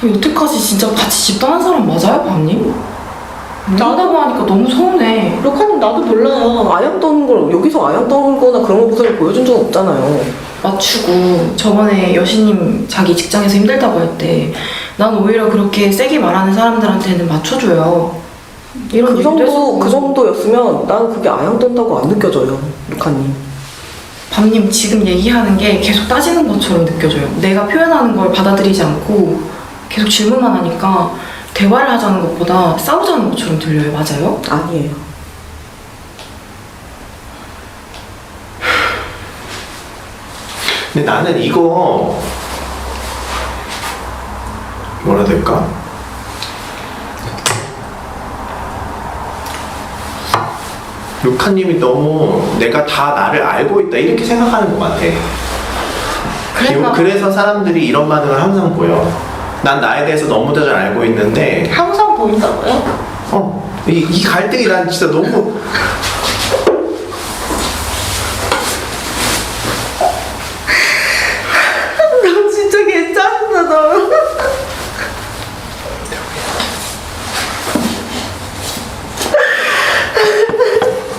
여태까지 진짜 같이 집 떠난 사람 맞아요, 밤님? 모른다고 하니까 너무 서운해. 루카님 나도 몰라요. 아양 떠는 걸 여기서 아양 떠는 거나 그런 모습을 보여준 적은 없잖아요. 맞추고 저번에 여신님 자기 직장에서 힘들다고 할 때 난 오히려 그렇게 세게 말하는 사람들한테는 맞춰줘요. 이런 그 얘기도 했었고. 정도였으면 난 그게 아양 떤다고 안 느껴져요, 루카님. 밤님 지금 얘기하는 게 계속 따지는 것처럼 느껴져요. 내가 표현하는 걸 받아들이지 않고 계속 질문만 하니까 대화를 하자는 것보다 싸우자는 것처럼 들려요. 맞아요? 아니에요. 근데 나는 이거 뭐라 해야 될까? 루카님이 너무 내가 다 나를 알고 있다 이렇게 생각하는 것 같아. 그랬나 봐. 그래서 사람들이 이런 반응을 항상 보여. 난 나에 대해서 너무 잘 알고 있는데 항상 보인다고요? 이 갈등이 난 진짜 너무 나 진짜 괜찮다 너.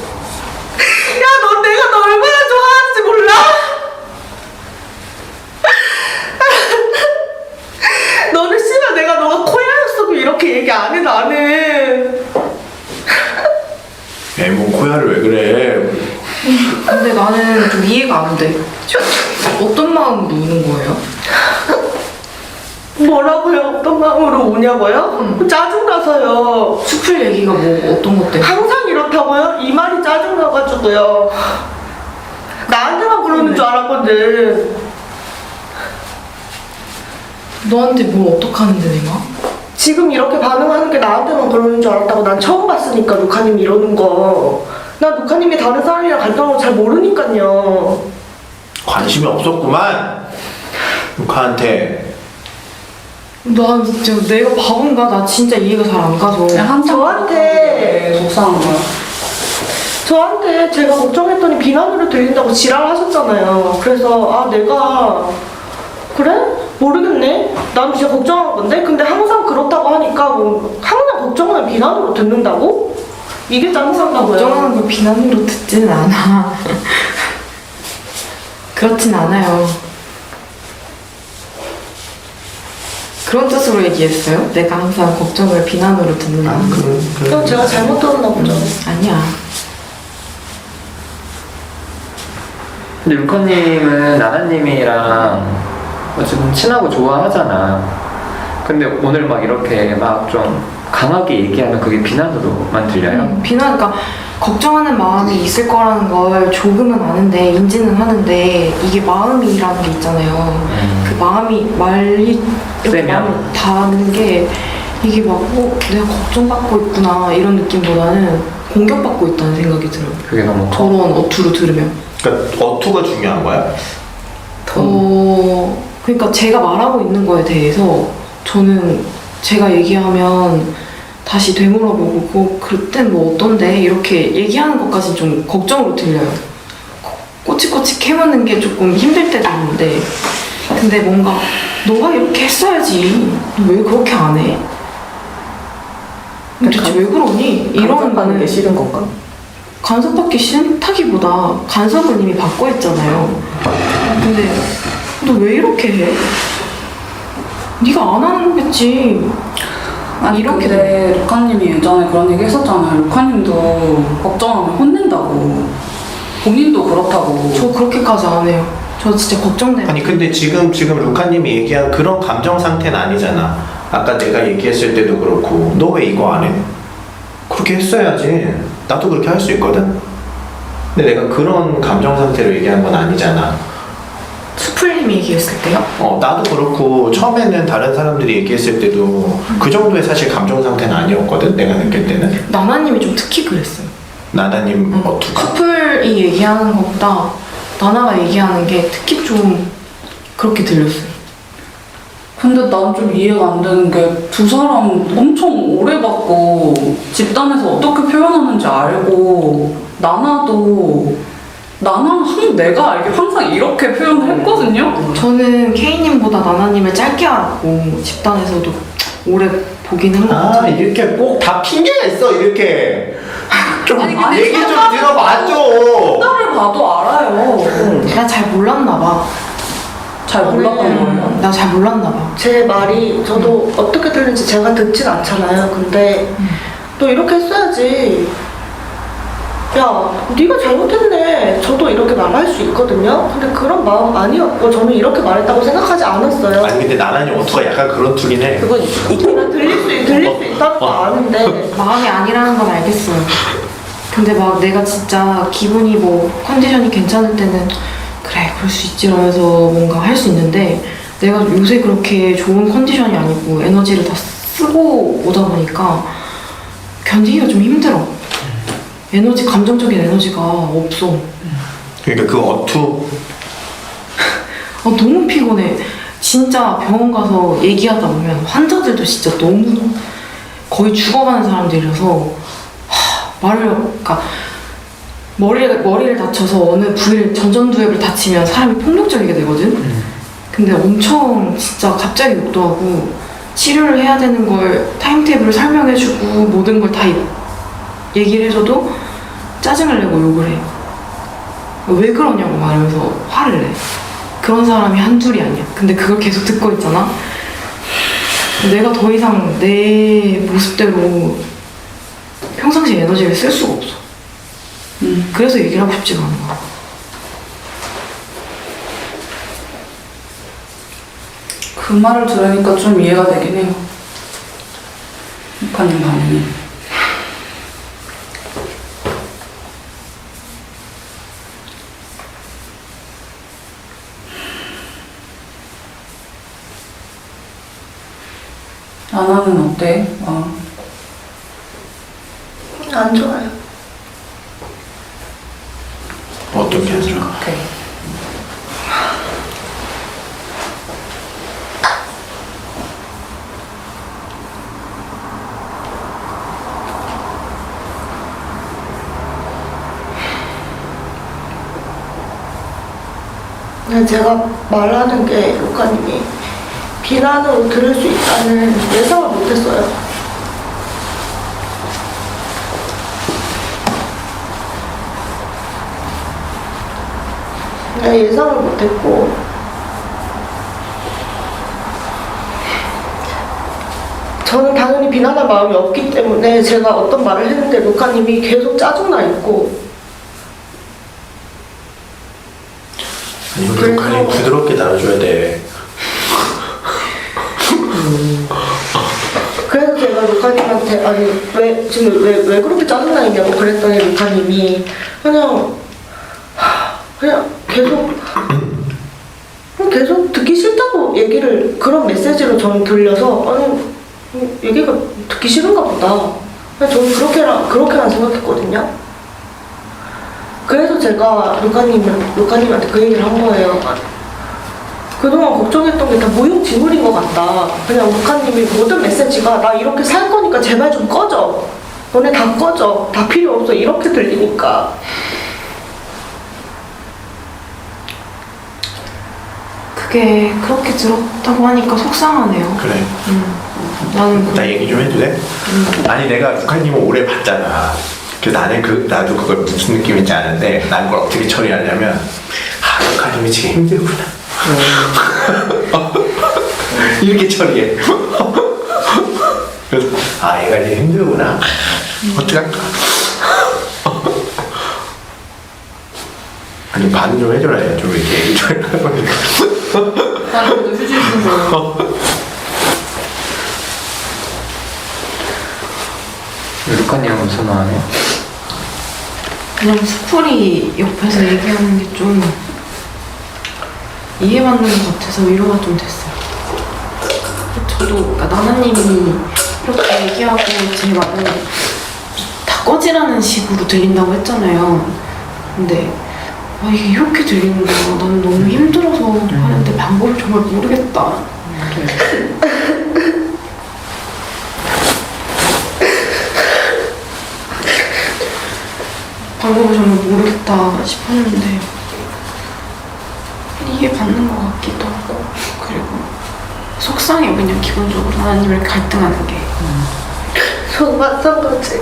야, 너 내가 너 얼마나 좋아하는지 몰라? 너는 씨발 내가 너가 코야였어도 이렇게 얘기 안 해 나는. 에뭐 코야를 왜 그래? 근데 나는 좀 이해가 안 돼. 어떤 마음으로 우는 거예요? 뭐라고요? 어떤 마음으로 우냐고요? 짜증나서요. 수풀 얘기가 뭐 어떤 것 때문에? 항상 이렇다고요? 이 말이 짜증나가지고요. 나한테만 그러는 줄 알았거든. 너한테 뭘 어떡하는데 내가? 지금 이렇게 반응하는 게 나한테만 그러는 줄 알았다고. 난 처음 봤으니까 루카님 이러는 거. 난 루카님이 다른 사람이랑 갈등하는 거 잘 모르니까요. 관심이 없었구만. 루카한테. 나 진짜 내가 바본가? 나 진짜 이해가 잘 안 가서. 저한테 속상한 거야. 저한테 제가 걱정했더니 비난으로 들린다고 지랄하셨잖아요. 그래서 아 내가 그래? 모르겠네. 난 진짜 걱정한 건데 근데 항상 그렇다고 하니까 뭐 항상 걱정하면 비난으로 듣는다고? 이게 짜증나고요. 걱정하는 걸 비난으로 듣지는 않아. 그렇진 않아요. 그런 뜻으로 얘기했어요? 내가 항상 걱정을 비난으로 듣는다. 그럼 제가 잘못 들었나 보죠. 아니야. 근데 루카님은 나나님이랑 어쨌든 친하고 좋아하잖아. 근데 오늘 막 이렇게 막 좀 강하게 얘기하면 그게 비난으로만 들려요? 비난, 그러니까 걱정하는 마음이 있을 거라는 걸 조금은 아는데, 인지는 하는데, 이게 마음이라는 게 있잖아요. 그 마음이 말이 이렇게 세면? 마음을 닿는 게 이게 막, 내가 걱정받고 있구나 이런 느낌보다는 공격받고 있다는 생각이 들어요. 그게 너무 커. 저런 어투로 들으면. 그러니까 어투가 중요한 거야? 그러니까 제가 말하고 있는 거에 대해서 저는 제가 얘기하면 다시 되물어보고 그땐 뭐 어떤데 이렇게 얘기하는 것까지 좀 걱정으로 들려요. 꼬치꼬치 캐묻는 게 조금 힘들 때도 있는데 근데 뭔가 너가 이렇게 했어야지 너 왜 그렇게 안 해? 도대체 왜 그러니? 이런 간섭하는 게 싫은 건가? 간섭받기 싫다기보다 간섭은 이미 받고 있잖아요. 근데 너 왜 이렇게 해? 네가 안 하는 거겠지. 아니 이렇게 근데 루카님이 예전에 그런 얘기 했었잖아요. 루카님도 걱정하면 혼낸다고. 본인도 그렇다고. 저 그렇게까지 안 해요. 저 진짜 걱정돼요. 아니 근데 지금 루카님이 얘기한 그런 감정 상태는 아니잖아. 아까 내가 얘기했을 때도 그렇고 너 왜 이거 안 해? 그렇게 했어야지. 나도 그렇게 할 수 있거든. 근데 내가 그런 감정 상태로 얘기한 건 아니잖아. 수풀님이 얘기했을 때요? 나도 그렇고 처음에는 다른 사람들이 얘기했을 때도 그 정도의 사실 감정 상태는 아니었거든. 내가 느낄 때는. 나나님이 좀 특히 그랬어요. 나나님 어투가. 수풀이 얘기하는 것보다 나나가 얘기하는 게 특히 좀 그렇게 들렸어요. 근데 난 좀 이해가 안 되는 게 두 사람 엄청 오래 봤고 집단에서 어떻게 표현하는지 알고 나는 내가 알기로 항상 이렇게 표현을 했거든요. 저는 케이님보다 나나님을 짧게 알았고 집단에서도 오래 보긴 한 것 같아요. 이렇게 꼭 다 핑계가 있어 이렇게. 좀 아니, 근데 얘기 좀 첫날을 들어봐줘. 첫날을 봐도 알아요. 나 잘 몰랐나 봐. 잘 몰랐던 거예요. 나 잘 몰랐나 봐. 제 말이 저도 어떻게 들리는지 제가 듣진 않잖아요. 근데 너 이렇게 했어야지. 야, 네가 잘못했네. 저도 이렇게 말할 수 있거든요. 근데 그런 마음 아니었고 저는 이렇게 말했다고 생각하지 않았어요. 아니 근데 나나님 어투가 약간 그런 투긴 해. 그건 난 들릴 수 있다는 거 아는데 마음이 아니라는 건 알겠어요. 근데 막 내가 진짜 기분이 뭐 컨디션이 괜찮을 때는 그래 그럴 수 있지 이러면서 뭔가 할 수 있는데 내가 요새 그렇게 좋은 컨디션이 아니고 에너지를 다 쓰고 오다 보니까 견디기가 좀 힘들어. 감정적인 에너지가 없어. 그러니까 그 어투. 너무 피곤해. 진짜 병원 가서 얘기하다 보면 환자들도 진짜 너무 거의 죽어가는 사람들이라서 그러니까 머리를 다쳐서 어느 부위를 전두엽을 다치면 사람이 폭력적이게 되거든. 근데 엄청 진짜 갑자기 욕도 하고 치료를 해야 되는 걸 타임테이블을 설명해주고 모든 걸 다 얘기를 해줘도 짜증을 내고 욕을 해. 왜 그러냐고 말하면서 화를 내. 그런 사람이 한둘이 아니야. 근데 그걸 계속 듣고 있잖아. 내가 더 이상 내 모습대로 평상시 에너지를 쓸 수가 없어. 그래서 얘기를 하고 싶지가 않은 거야. 그 말을 들으니까 좀 이해가 되긴 해요. 루카님 반응이. 나나는 어때? 안 좋아요. 어떻게 하죠? 오케이. 그냥 제가 말하는 게 루카님이 비난으로 들을 수 있다는 예상을 못했어요. 그냥 예상을 못했고 저는 당연히 비난할 마음이 없기 때문에 제가 어떤 말을 했는데 루카님이 계속 짜증나 있고 아니 우리 루카님 부드럽게 다뤄줘야 돼. 그래서 제가 루카님한테 아니 왜 지금 왜 그렇게 짜증나 있냐고 그랬더니 루카님이 그냥 계속 듣기 싫다고 얘기를 그런 메시지로 저는 들려서 아니 얘기가 듣기 싫은가 보다. 저는 그렇게만 생각했거든요. 그래서 제가 루카님한테 그 얘기를 한 거예요. 그동안 걱정했던 게 다 무용지물인 것 같다. 그냥 루카님이 모든 메시지가 나 이렇게 살 거니까 제발 좀 꺼져. 너네 다 꺼져. 다 필요 없어. 이렇게 들리니까. 그게 그렇게 들었다고 하니까 속상하네요. 그래. 나는 나 얘기 좀 해도 돼? 아니 내가 루카님을 오래 봤잖아. 그래서 나도 그걸 무슨 느낌인지 아는데 난 그걸 어떻게 처리하냐면 루카님이 지금 힘들구나. 이렇게 처리해. 그래서 얘가 이제 힘들구나. 어떡할까? 아니 반응 좀 해줘라. 좀 이렇게 얘기 좀 해줘라. 나도 휴지 주고. 루카님은 선호하네요. 그냥 수풀이 옆에서 얘기하는 게 좀 이해받는 것 같아서 위로가 좀 됐어요. 저도 그러니까 나나님이 이렇게 얘기하고 제 말을 다 꺼지라는 식으로 들린다고 했잖아요. 근데 이게 이렇게 들리는 거야. 나는 너무 힘들어서 하는데 방법을 정말 모르겠다. 방법을 정말 모르겠다 싶었는데 이해 받는 것 같기도 하고 그리고 속상해 그냥 기본적으로 하나님을 갈등하는 게. 저도 마찬가지.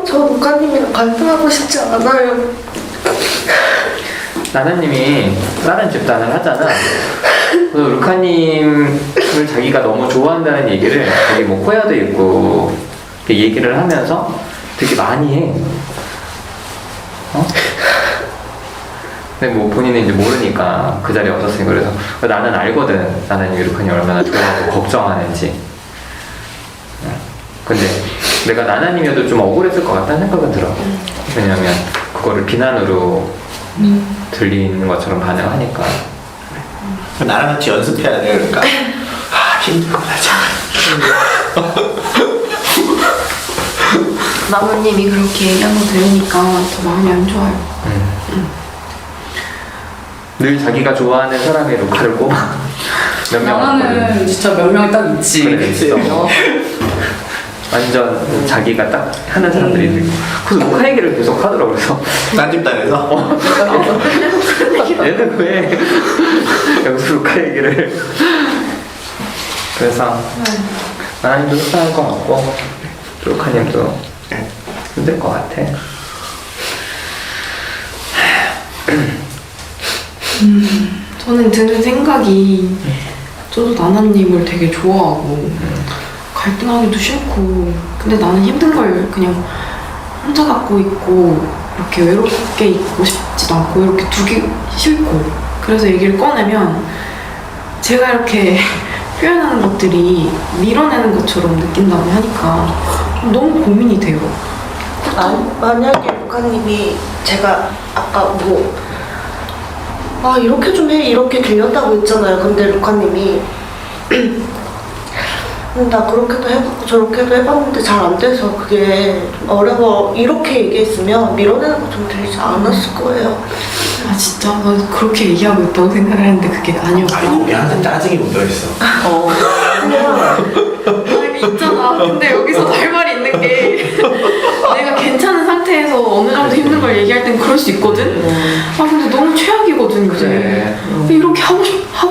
저 루카님이랑 갈등하고 싶지 않아요. 나나님이 다른 집단을 하잖아. 그래서 루카님을 자기가 너무 좋아한다는 얘기를 되게 뭐 코야도 있고 이렇게 얘기를 하면서 되게 많이 해. 근데 뭐 본인은 이제 모르니까 그 자리에 없었으니까 그래서 나는 알거든. 나나님이 루카님 얼마나 좋아하고 걱정하는지. 근데 내가 나나님이어도 좀 억울했을 것 같다는 생각은 들어. 왜냐면 그거를 비난으로 들리는 것처럼 반응하니까. 나랑 같이 연습해야 돼. 그러니까 힘들구나 참. 나무님이 그렇게 얘기한 거 들으니까 더 마음이 안 좋아요. 늘 자기가 좋아하는 사람의 루카를 꼽아 몇 명 나는 왔거든. 진짜 몇 명이 딱 있지. 그래, 있어. 완전 자기가 딱 하는 사람들이 있고 그래서 루카 얘기를 계속 하더라고. 그래서 딴 집단에서 얘는 왜 여기서 루카 얘기를. 그래서 나나님도 속상할 것 같고 루카님도 힘들 것 같아. 저는 드는 생각이 저도 나나님을 되게 좋아하고 갈등하기도 싫고 근데 나는 힘든 걸 그냥 혼자 갖고 있고 이렇게 외롭게 있고 싶지도 않고 이렇게 두기 싫고 그래서 얘기를 꺼내면 제가 이렇게 표현하는 것들이 밀어내는 것처럼 느낀다고 하니까 너무 고민이 돼요. 만약에 루카님이 제가 아까 이렇게 좀 해 이렇게 들렸다고 했잖아요. 근데 루카님이 나 그렇게도 해봤고 저렇게도 해봤는데 잘 안 돼서 그게 좀 어려워 이렇게 얘기했으면 밀어내는 거 좀 들리지 않았을 거예요. 아 진짜? 나 그렇게 얘기하고 있다고 생각을 했는데 그게 아니었고. 아니 거기 항상 짜증이 묻어있어. 아니 있잖아. 근데 여기서 할 말이 있는 게 내가 괜찮은 상태에서 어느 정도 힘든 걸 얘기할 땐 그럴 수 있거든? 아 근데 너무 최악이거든 요새. 그래. 근데 이렇게 하고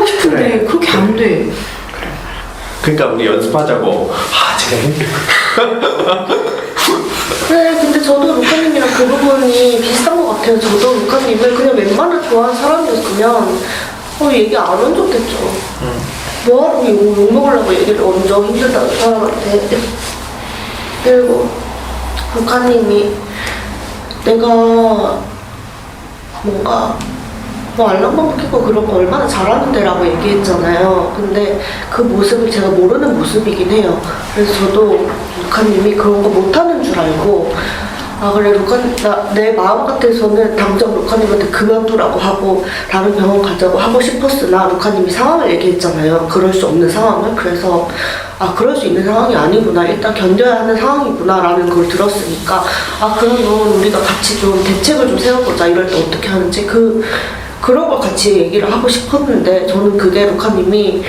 싶은데 그래. 그렇게 안 돼. 그러니까 우리 연습하자고. 제가 힘들어. 그래 근데 저도 루카님이랑 그 부분이 비슷한 것 같아요. 저도 루카님을 그냥 웬만한 좋아하는 사람이었으면 얘기 안 한 적겠죠. 뭐하러 욕 먹으려고 얘기를 얹어, 힘들다는 사람한테. 그리고 루카님이 내가 뭔가 뭐 알랑방귀고 그런 거 얼마나 잘하는데 라고 얘기했잖아요. 근데 그 모습을 제가 모르는 모습이긴 해요. 그래서 저도 루카님이 그런 거 못하는 줄 알고 그래 내 마음 같아서는 당장 루카님한테 그만두라고 하고 다른 병원 가자고 하고 싶었으나 루카님이 상황을 얘기했잖아요. 그럴 수 없는 상황을. 그래서 그럴 수 있는 상황이 아니구나, 일단 견뎌야 하는 상황이구나 라는 걸 들었으니까 그러면 우리가 같이 좀 대책을 좀 세워보자, 이럴 때 어떻게 하는지 그런 걸 같이 얘기를 하고 싶었는데, 저는 그게 루카님이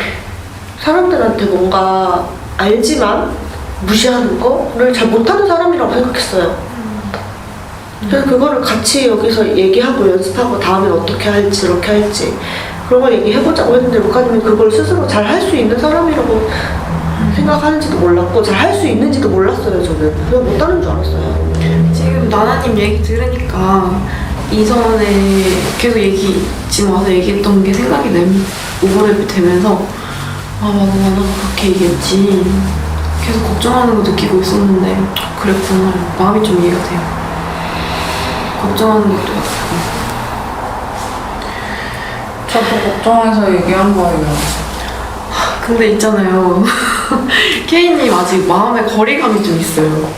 사람들한테 뭔가 알지만 무시하는 거를 잘 못하는 사람이라고 생각했어요. 그래서 그거를 같이 여기서 얘기하고 연습하고 다음에 어떻게 할지 이렇게 할지 그런 걸 얘기해보자고 했는데, 루카님이 그걸 스스로 잘 할 수 있는 사람이라고 생각하는지도 몰랐고 잘 할 수 있는지도 몰랐어요. 저는 그냥 못하는 줄 알았어요. 지금 나나님 얘기 들으니까 이전에 계속 지금 와서 얘기했던 게 생각이 오버랩이 되면서 맞아 그렇게 얘기했지, 계속 걱정하는 거 느끼고 있었는데 그랬구나, 마음이 좀 이해가 돼요. 걱정하는 것도 같고. 저도 걱정해서 얘기한 거예요. 근데 있잖아요. 케이님 아직 마음에 거리감이 좀 있어요.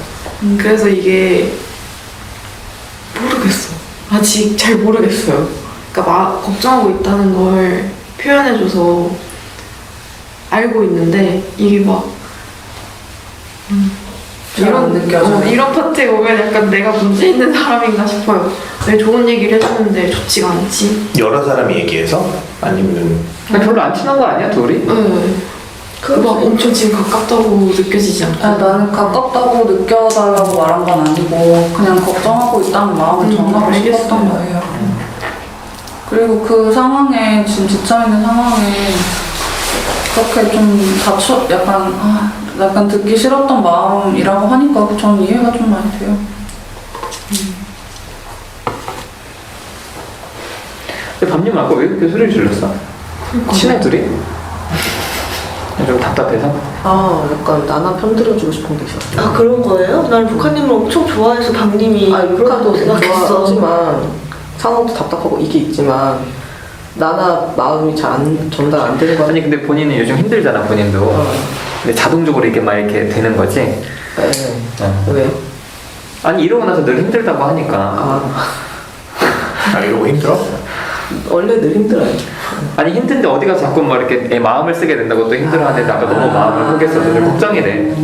그래서 이게 모르겠어. 아직 잘 모르겠어요. 그러니까 걱정하고 있다는 걸 표현해줘서 알고 있는데 이게 막 이런 파트에 오면 약간 내가 문제 있는 사람인가 싶어요. 왜 좋은 얘기를 해주는데 좋지가 않지? 여러 사람이 얘기해서? 아니면 별로 안 친한 거 아니야, 둘이? 네. 막 엄청 지금 가깝다고 느껴지지 않고. 나는 가깝다고 느껴달라고 말한 건 아니고 그냥 걱정하고 있다는 마음을 전하고 싶었던 거예요. 그리고 그 상황에, 지금 지쳐있는 상황에 그렇게 좀 약간 듣기 싫었던 마음이라고 하니까 저는 이해가 좀 많이 돼요. 근데 밤님은 아까 왜 그렇게 소리를 질렀어? 친해 둘이? 좀 답답해서? 약간 나나 편들어주고 싶은 게 있었어. 그런 거예요? 난 루카님을 엄청 좋아해서 밤님이 루카도 생각했어. 좋아하지만 상황도 답답하고 이게 있지만 나나 마음이 잘 전달 안 되는 거. 아니 근데 본인은 요즘 힘들잖아, 본인도. 근데 자동적으로 이게 막 이렇게 되는 거지? 네. 왜요? 아니 이러고 나서 늘 힘들다고 하니까. 이러고 힘들어? 원래 늘 힘들어요. 아니 힘든데 어디 가서 자꾸 막 이렇게 내 마음을 쓰게 된다고 또 힘들어하는데 나가 너무 마음을 흑했어서 늘 걱정이 돼.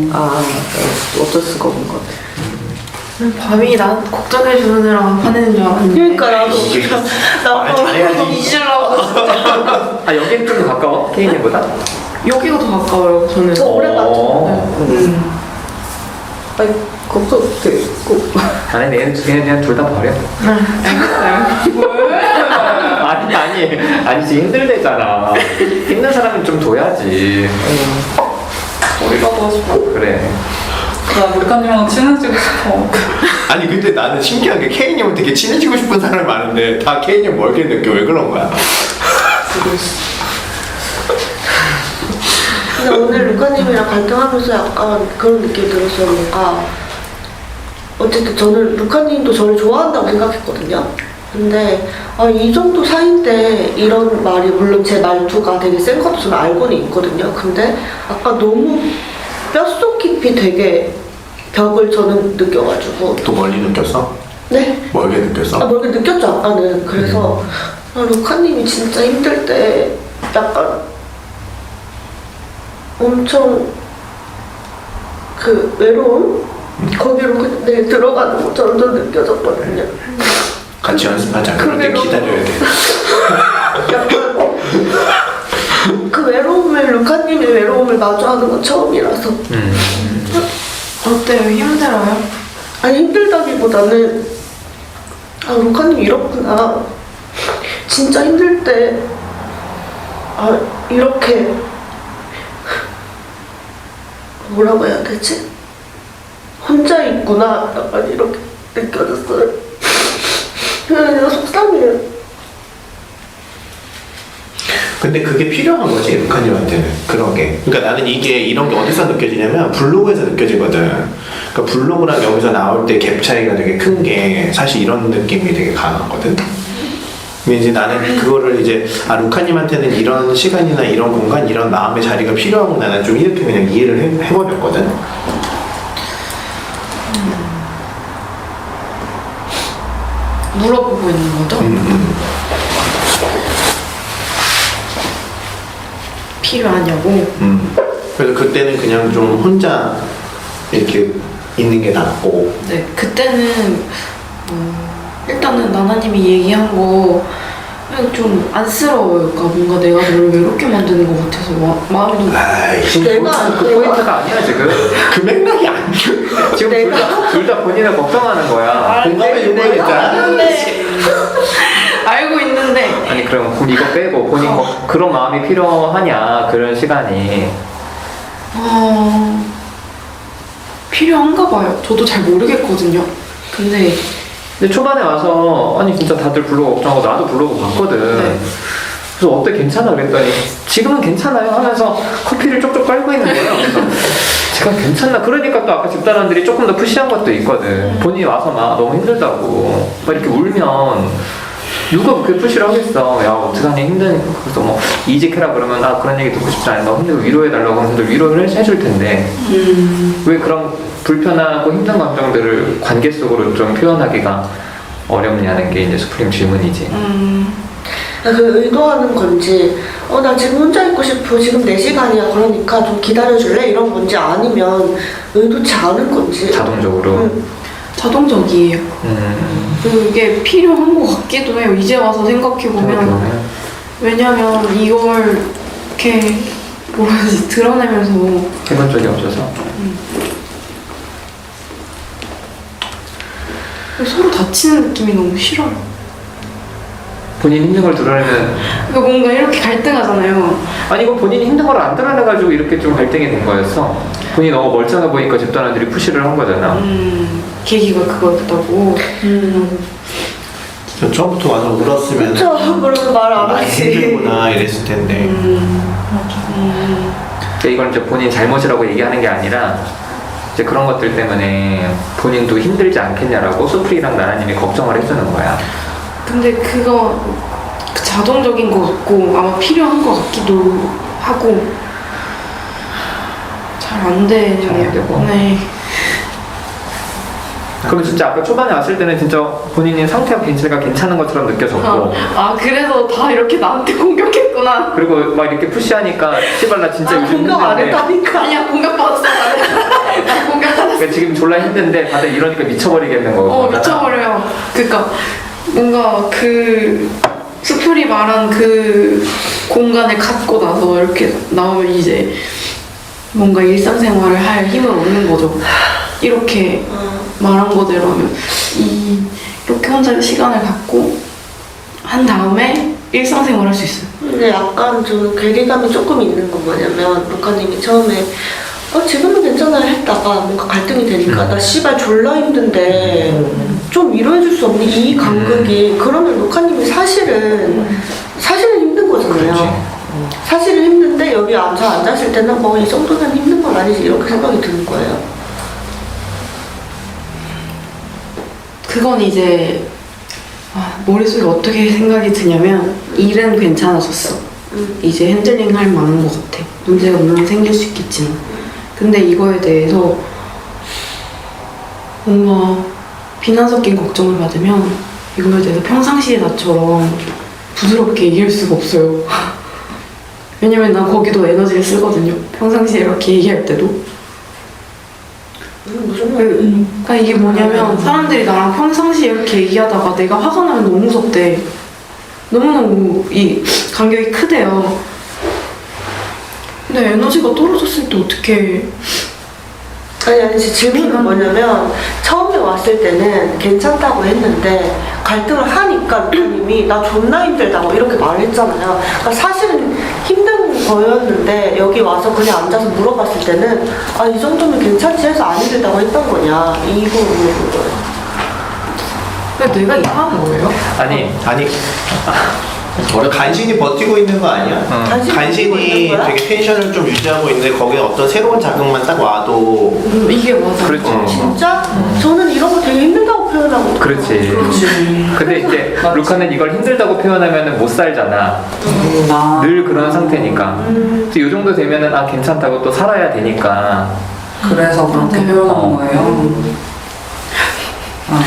어쩔 수가 없는 것 같아. 밤이 난 걱정해주느라 화내는 줄 알았는데. 그러니까 나도 잘해야지. 잊으려고. 여기는 좀 더 가까워? 케이님보다? 여기가 더 가까워요, 저는. 저 오래 봤죠. 걱정 꼭. 아니 그냥 둘 다 버려. 알겠어요. 아니 지금 힘들대잖아. 힘든 사람은 좀 둬야지. 우리가 더 싶어. 그래. 나 물가님이랑 친해지고 싶어. 아니 근데 나는 신기한 게 K님은 되게 친해지고 싶은 사람이 많은데 다 K님 멀게 느껴. 왜 그런 거야? 근데 오늘 루카님이랑 갈등하면서 약간 그런 느낌이 들었어요. 뭔가 어쨌든 저는 루카님도 저를 좋아한다고 생각했거든요. 근데 이 정도 사이인데 이런 말이, 물론 제 말투가 되게 센 것도 저는 알고는 있거든요. 근데 아까 너무 뼛속 깊이 되게 벽을 저는 느껴가지고. 또 멀리 느꼈어? 네? 멀게 느꼈어? 멀게 느꼈죠, 아까는. 그래서 루카님이 진짜 힘들 때 약간 엄청 그 외로움? 거기로 그냥 들어가는 것처럼 좀 느껴졌거든요. 같이 연습하자. 그럴 때 기다려야 돼. 약간 그 외로움을, 루카님의 외로움을 마주하는 건 처음이라서. 어때요? 힘들어요? 아니 힘들다기보다는 루카님 이렇구나. 진짜 힘들 때 이렇게 뭐라고 해야 되지? 혼자 있구나. 약간 이렇게 느껴졌어요. 그래서 속상해요. 근데 그게 필요한 거지, 루카님한테는. 그런 게. 그러니까 나는 이런 게 어디서 느껴지냐면 블로그에서 느껴지거든. 그러니까 블로그랑 여기서 나올 때 갭 차이가 되게 큰 게 사실 이런 느낌이 되게 강하거든. 근데 이제 나는 그거를 이제 루카님한테는 이런 시간이나 이런 공간, 이런 마음의 자리가 필요하구나. 나는 좀 이렇게 그냥 이해를 해버렸거든. 물어보고 있는 거죠? 필요하냐고? 그래서 그때는 그냥 좀 혼자 이렇게 있는 게 낫고. 네, 그때는 일단은 나나님이 얘기한 거 좀 안쓰러워요. 그러니까 뭔가 내가 너를 외롭게 만드는 것 같아서 마음이 너무 아이씨, 내가 그 포인트가 아니야 지금. 그 맥락이 아니야. 지금 둘 다 본인을 걱정하는 거야. 공감의 욕망이 있잖아. 알고 있는데 아니 그럼 이거 빼고 본인 그런 마음이 필요하냐 그런 시간이. 필요한가 봐요. 저도 잘 모르겠거든요. 근데 초반에 와서 아니 진짜 다들 블로그 걱정하고 나도 블로그 봤거든. 네. 그래서 어때 괜찮아 그랬더니 지금은 괜찮아요 하면서 커피를 쪽쪽 빨고 있는 거예요. 그래서 제가 괜찮나? 그러니까 또 아까 집사람들이 조금 더 푸시한 것도 있거든. 본인이 와서 막 너무 힘들다고 막 이렇게 울면 누가 그렇게 푸시를 하겠어. 야 어떡하니 힘드니까. 그래서 뭐 이직해라 그러면 나 그런 얘기 듣고 싶지 않아. 힘들고 위로해달라고 하면 들 위로를 해줄 텐데 왜 그런 불편하고 힘든 감정들을 관계 속으로 좀 표현하기가 어렵냐는 게 이제 수프림 질문이지. 그 의도하는 건지 나 지금 혼자 있고 싶어 지금 내 시간이야 그러니까 좀 기다려줄래 이런 건지 아니면 의도치 않은 건지 자동적으로. 자동적이에요. 그게 필요한 것 같기도 해요. 이제 와서 생각해보면. 왜냐면 이걸 이렇게 뭐라 해야지 드러내면서 해본 적이 없어서. 서로 다치는 느낌이 너무 싫어요. 본인 힘든 걸 드러내면 그러니까 뭔가 이렇게 갈등하잖아요. 아니 이거 본인이 힘든 걸 안 드러내가지고 이렇게 좀 갈등이 된 거였어. 본인이 너무 멀쩡해 보니까 집단원들이 푸시를 한 거잖아. 계기가 그거였다고. 저 처음부터 와서 울었으면 그쵸 그러면 말 안 많이 하지. 힘들구나 이랬을 텐데. 그러니까 이건 이제 본인 잘못이라고 얘기하는 게 아니라 이제 그런 것들 때문에 본인도 힘들지 않겠냐라고 수프리랑 나나님이 걱정을 해주는 거야. 근데 그거 자동적인 것 같고 아마 필요한 것 같기도 하고 잘 안 되네요. 잘안 되고. 네. 그럼 진짜 아까 초반에 왔을 때는 진짜 본인이 상태가 괜찮은 것처럼 느껴졌고 그래서 다 이렇게 나한테 공격했구나. 그리고 막 이렇게 푸시하니까 씨발 나 진짜 요즘 공격 안 힘든데 했다니까. 아니야 공격받았어. 나 공격받았어. 그러니까 지금 졸라 힘든데 다들 이러니까 미쳐버리겠는 거고 미쳐버려요. 그러니까 뭔가 그 수풀이 말한 그 공간을 갖고 나서 이렇게 나오면 이제 뭔가 일상생활을 할 힘을 얻는 거죠. 이렇게 말한 거대로 하면 이렇게 혼자 시간을 갖고 한 다음에 일상생활을 할 수 있어요. 근데 약간 좀 괴리감이 조금 있는 건 뭐냐면 루카님이 처음에 지금은 괜찮아요 했다가 뭔가 갈등이 되니까 나 씨발 졸라 힘든데 좀 위로해줄 수 없니? 이 간극이 그러면 루카님이 사실은 힘든 거잖아요. 사실은 힘든데 여기 앉았을 때는 뭐 이 정도면 힘든 건 아니지 이렇게 생각이 드는 거예요. 그건 이제 머릿속에 어떻게 생각이 드냐면 일은 괜찮아졌어. 이제 핸들링 할 만한 것 같아. 문제가 물론 생길 수 있겠지만 근데 이거에 대해서 뭔가 비난 섞인 걱정을 받으면 이거에 대해서 평상시에 나처럼 부드럽게 얘기할 수가 없어요. 왜냐면 난 거기도 에너지를 쓰거든요. 평상시에 이렇게 얘기할 때도. 무슨 말이야? 그러니까 이게 뭐냐면 사람들이 나랑 평상시에 이렇게 얘기하다가 내가 화가 나면 너무 무섭대. 너무너무 이 간격이 크대요. 근데 에너지가 떨어졌을 때 어떻게 아니 질문은 뭐냐면 처음에 왔을 때는 괜찮다고 했는데 갈등을 하니까 루카님이 나 존나 힘들다고 이렇게 말했잖아요. 그러니까 사실은 힘든 거였는데 여기 와서 그냥 앉아서 물어봤을 때는 이 정도면 괜찮지 해서 안 힘들다고 했던 거냐 이거 물어본 거예요. 근데 내가 이상한 거예요? 아니 간신히 버티고 있는 거 아니야? 간신히 버티고 있는 거야? 되게 텐션을 좀 유지하고 있는데 거기에 어떤 새로운 자극만 딱 와도 이게 맞아. 그렇지. 진짜? 저는 이런 거 되게 힘들다고 표현하고. 그렇지. 근데 이제 루카는 이걸 힘들다고 표현하면 못 살잖아. 늘 그런 상태니까. 이 정도 되면은 아 괜찮다고 또 살아야 되니까. 그래서 그렇게 표현한 거예요.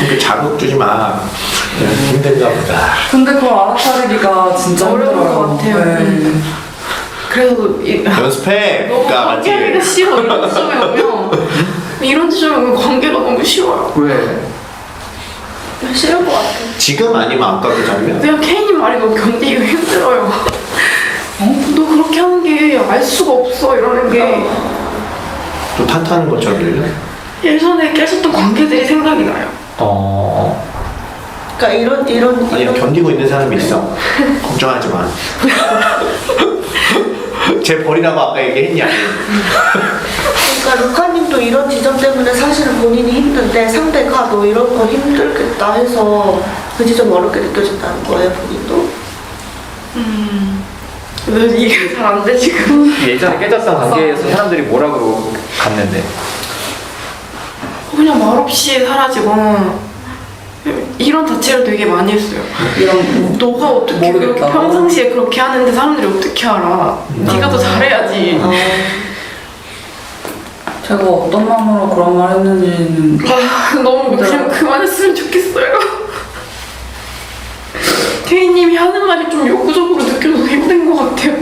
이렇게 자극 주지 마. 힘든가 보다. 근데 그걸 알아차리기가 진짜 어려운 힘들어요. 것 같아요. 네. 그래서 연습해. 너무 그러니까 관계하기가 맞지? 싫어. 이런 지점에 오면 이런 지점에 오면 관계가 너무 싫어요. 왜? 싫은 것 같아. 지금 아니면 아까 그 장면? 그냥 케이님 말이 너무 견디기가 힘들어요. 너 그렇게 하는 게 알 수가 없어 이러는 게 또 탓하는 것처럼 들려? 예전에 깨졌던 관계들이 생각이 나요. 그러니까 아니 견디고 있는 사람이 있어. 걱정하지 마. 쟤 버리라고 아까 얘기했냐? 그러니까 루카님도 이런 지점 때문에 사실은 본인이 힘든데 상대가 너 이런 거 힘들겠다 해서 그 지점 어렵게 느껴진다는 거예요, 본인도? 이게 잘 안 돼 지금. 예전에 깨졌던 관계에서 사람들이 뭐라고 갔는데. 그냥 말없이 사라지고 이런 자체를 되게 많이 했어요. 이런 너가 어떻게 그렇게 모르겠다고? 평상시에 그렇게 하는데 사람들이 어떻게 알아? 네가 더 잘해야지. 제가 어떤 마음으로 그런 말 했는지는 너무 그냥 그만했으면 좋겠어요. 케이님이 하는 말이 좀 요구적으로 느껴져서 힘든 것 같아요.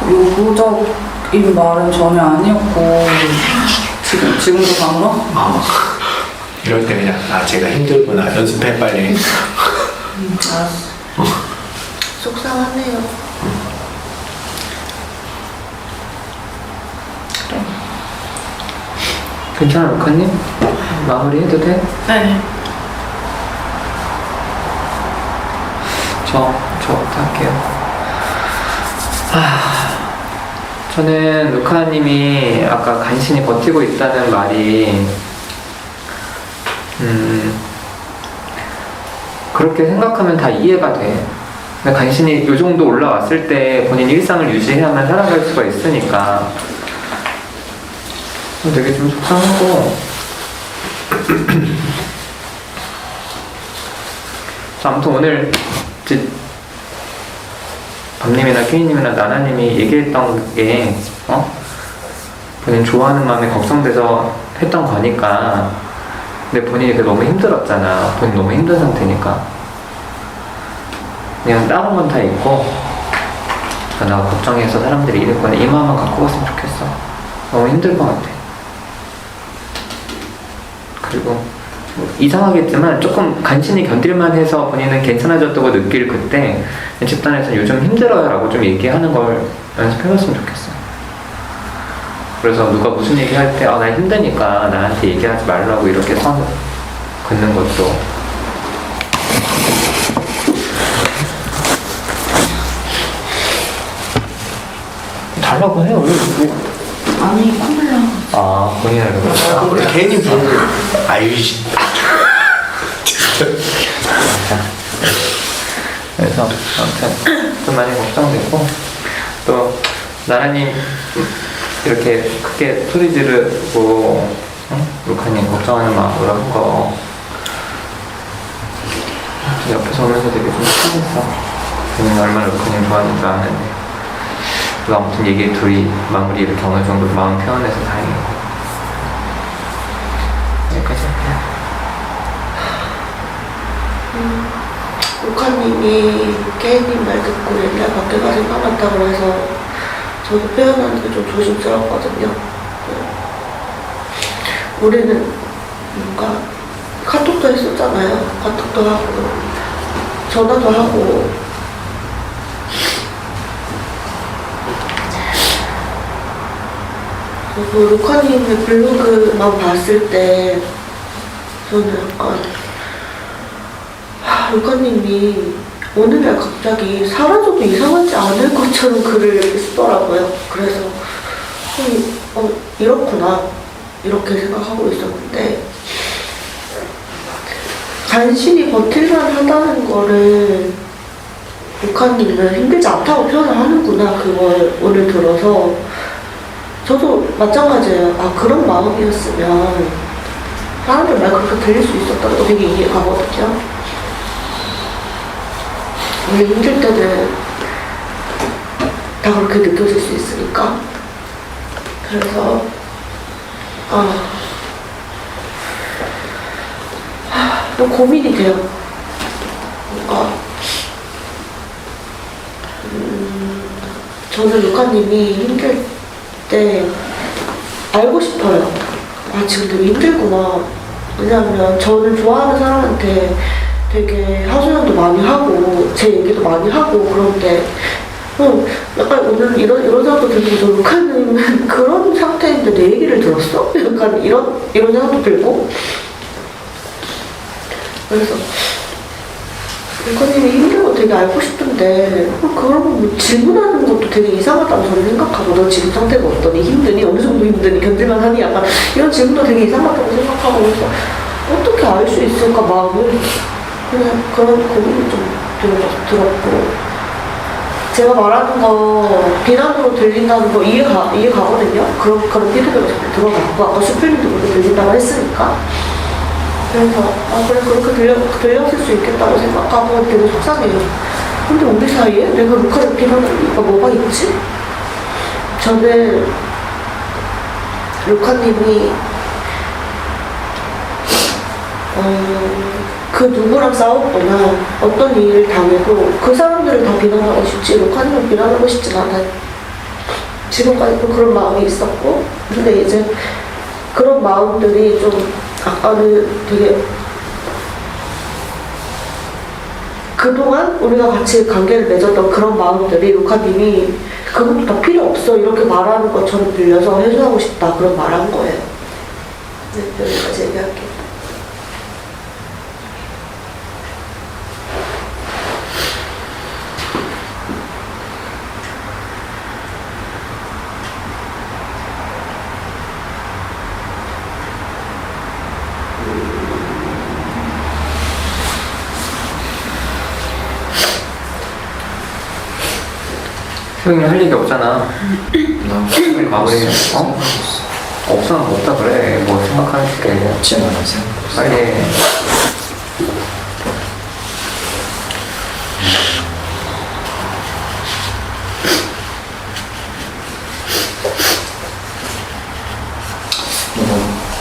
요구적인 말은 전혀 아니었고 지금도 감으로? 이럴 때 그냥 아 제가 힘들구나 연습해 빨리. 속상하네요. 괜찮아 루카님? 마무리해도 돼? 네. 저부터 할게요. 저는 루카님이 아까 간신히 버티고 있다는 말이 그렇게 생각하면 다 이해가 돼. 근데 간신히 이 정도 올라왔을 때 본인 일상을 유지해야만 살아갈 수가 있으니까 되게 좀 속상하고 아무튼 오늘 이제 밤님이나 케이님이나 나나님이 얘기했던 게 본인 좋아하는 마음에 걱정돼서 했던 거니까. 근데 본인이 너무 힘들었잖아. 본인 너무 힘든 상태니까 그냥 다른 건 다 있고 나 걱정해서 사람들이 이랬거나 이 마음만 갖고 갔으면 좋겠어. 너무 힘들 것 같아. 그리고 이상하겠지만 조금 간신히 견딜만 해서 본인은 괜찮아졌다고 느낄 그때 집단에서 요즘 힘들어요 라고 좀 얘기하는 걸 연습해봤으면 좋겠어. 그래서 누가 무슨 얘기할 때 나 힘드니까 나한테 얘기하지 말라고 이렇게 선 긋는 것도 달라고 해요. 아니 콧물나. 본인이 그러니까 우리 괜히 부르는 아유씨. 그래서 아무튼 좀 많이 걱정되고 또 나라님 이렇게 크게 소리 지르고 루카님 걱정하는 마음으로 한 거 옆에서 오면서 되게 좀 착했어. 본인이 얼마나 루카님 좋아하는 줄 아는데 아무튼 얘기 둘이 마무리 이렇게 어느 정도 마음 표현해서 다행이고 여기까지 할게요. 루카님이 케이님 말 듣고 옛날 밖에가 생각났다고 해서 저도 표현하는 게 좀 조심스럽거든요. 우리는 뭔가 카톡도 했었잖아요. 카톡도 하고 전화도 하고 그리고 루카님의 블로그만 봤을 때 저는 약간 루카님이 어느 날 갑자기 사라져도 이상하지 않을 것처럼 글을 쓰더라고요. 그래서 이렇구나. 이렇게 생각하고 있었는데 간신히 버틸만 하다는 거를 루카님은 힘들지 않다고 표현을 하는구나. 그걸 오늘 들어서 저도 마찬가지예요. 아, 그런 마음이었으면 사람들 말 그렇게 들릴 수 있었다는 거 되게 이해가 가거든요. 우리 힘들 때는 다 그렇게 느껴질 수 있으니까. 그래서 너무 고민이 돼요. 뭔가 저는 루카님이 힘들 때 알고 싶어요. 아, 지금 되게 힘들구나. 왜냐하면 저는 좋아하는 사람한테 되게 하소연도 많이 하고 제 얘기도 많이 하고 그런데 약간 오늘 이런 생각도 들고 저 루카님은 그런 상태인데 내 얘기를 들었어? 약간 이런 생각도 들고 그래서 루카님이 힘든 거 되게 알고 싶은데 그러면 뭐 질문하는 것도 되게 이상하다고 저는 생각하고 너 지금 상태가 어떠니? 힘드니? 어느 정도 힘드니? 견딜만 하니? 약간 이런 질문도 되게 이상하다고 생각하고 그래서 어떻게 알 수 있을까 마음을 그냥 그런 고민이 좀 들었고 제가 말하는 거 비난으로 들린다는 거 이해가거든요. 그런 피드백을 잘 들어봤고 아까 슈필님도 그렇게 들린다고 했으니까 그래서 그래 그렇게 들렸을 수 있겠다고 생각하고 되게 속상해요. 근데 우리 사이에 내가 루카를 비난할 이유가 뭐가 있지? 저는 루카님이 그 누구랑 싸웠거나 어떤 일을 당해도 그 사람들을 다 비난하고 싶지 루카님을 비난하고 싶진 않아요. 지금까지도 그런 마음이 있었고 근데 이제 그런 마음들이 좀 아까는 되게 그동안 우리가 같이 관계를 맺었던 그런 마음들이 루카님이 그것도 다 필요 없어 이렇게 말하는 것처럼 들려서 해소하고 싶다 그런 말한 거예요. 네, 여기까지 얘기할게요. 소영이 할 얘기 없잖아. 빨리 마무리해. 없으면 없다 그래. 뭐 생각하는 게 없지 않으세요? 빨리 해.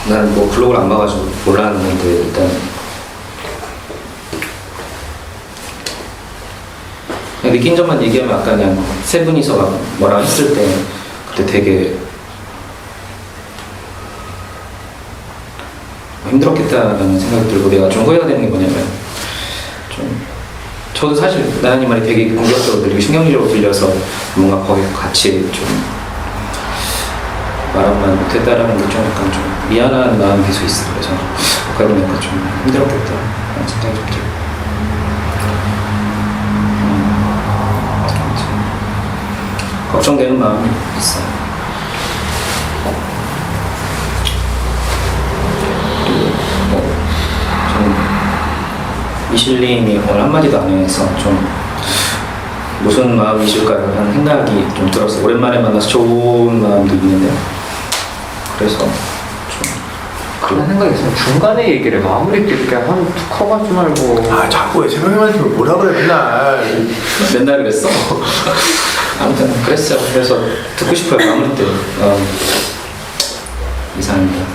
난 뭐 블로그를 안 봐가지고 몰랐는데 일단 그냥 느낀 점만 얘기하면 아까 그냥 세 분이서 막 뭐라 했을 때 그때 되게 힘들었겠다라는 생각이 들고 내가 좀 후회가 되는 게 뭐냐면 좀 저도 사실 나연님 말이 되게 공격적으로 들리고 신경질적으로 들려서 뭔가 거기 같이 좀 말하면 못했다라는 게 좀 약간 좀 미안한 마음이 계속 있어요. 그래서 아까 보니까 좀 힘들었겠다라는 생각이 좀 들고 걱정되는 마음이 있어요. 그리고 저는 미실님이 오늘 한마디도 안 해서 좀 무슨 마음이실까라는 생각이 좀 들었어요. 오랜만에 만나서 좋은 마음도 있는데 그래서 좀 그런 생각이 있으면 중간에 얘기를 마무리 짓게 한 툭하지 말고. 아 자꾸 왜 새벽에만 좀 뭐라 그래 맨날. 맨날 그랬어? 아무튼 그랬어요. 그래서 듣고 싶어요. 마무리 때 이상합니다.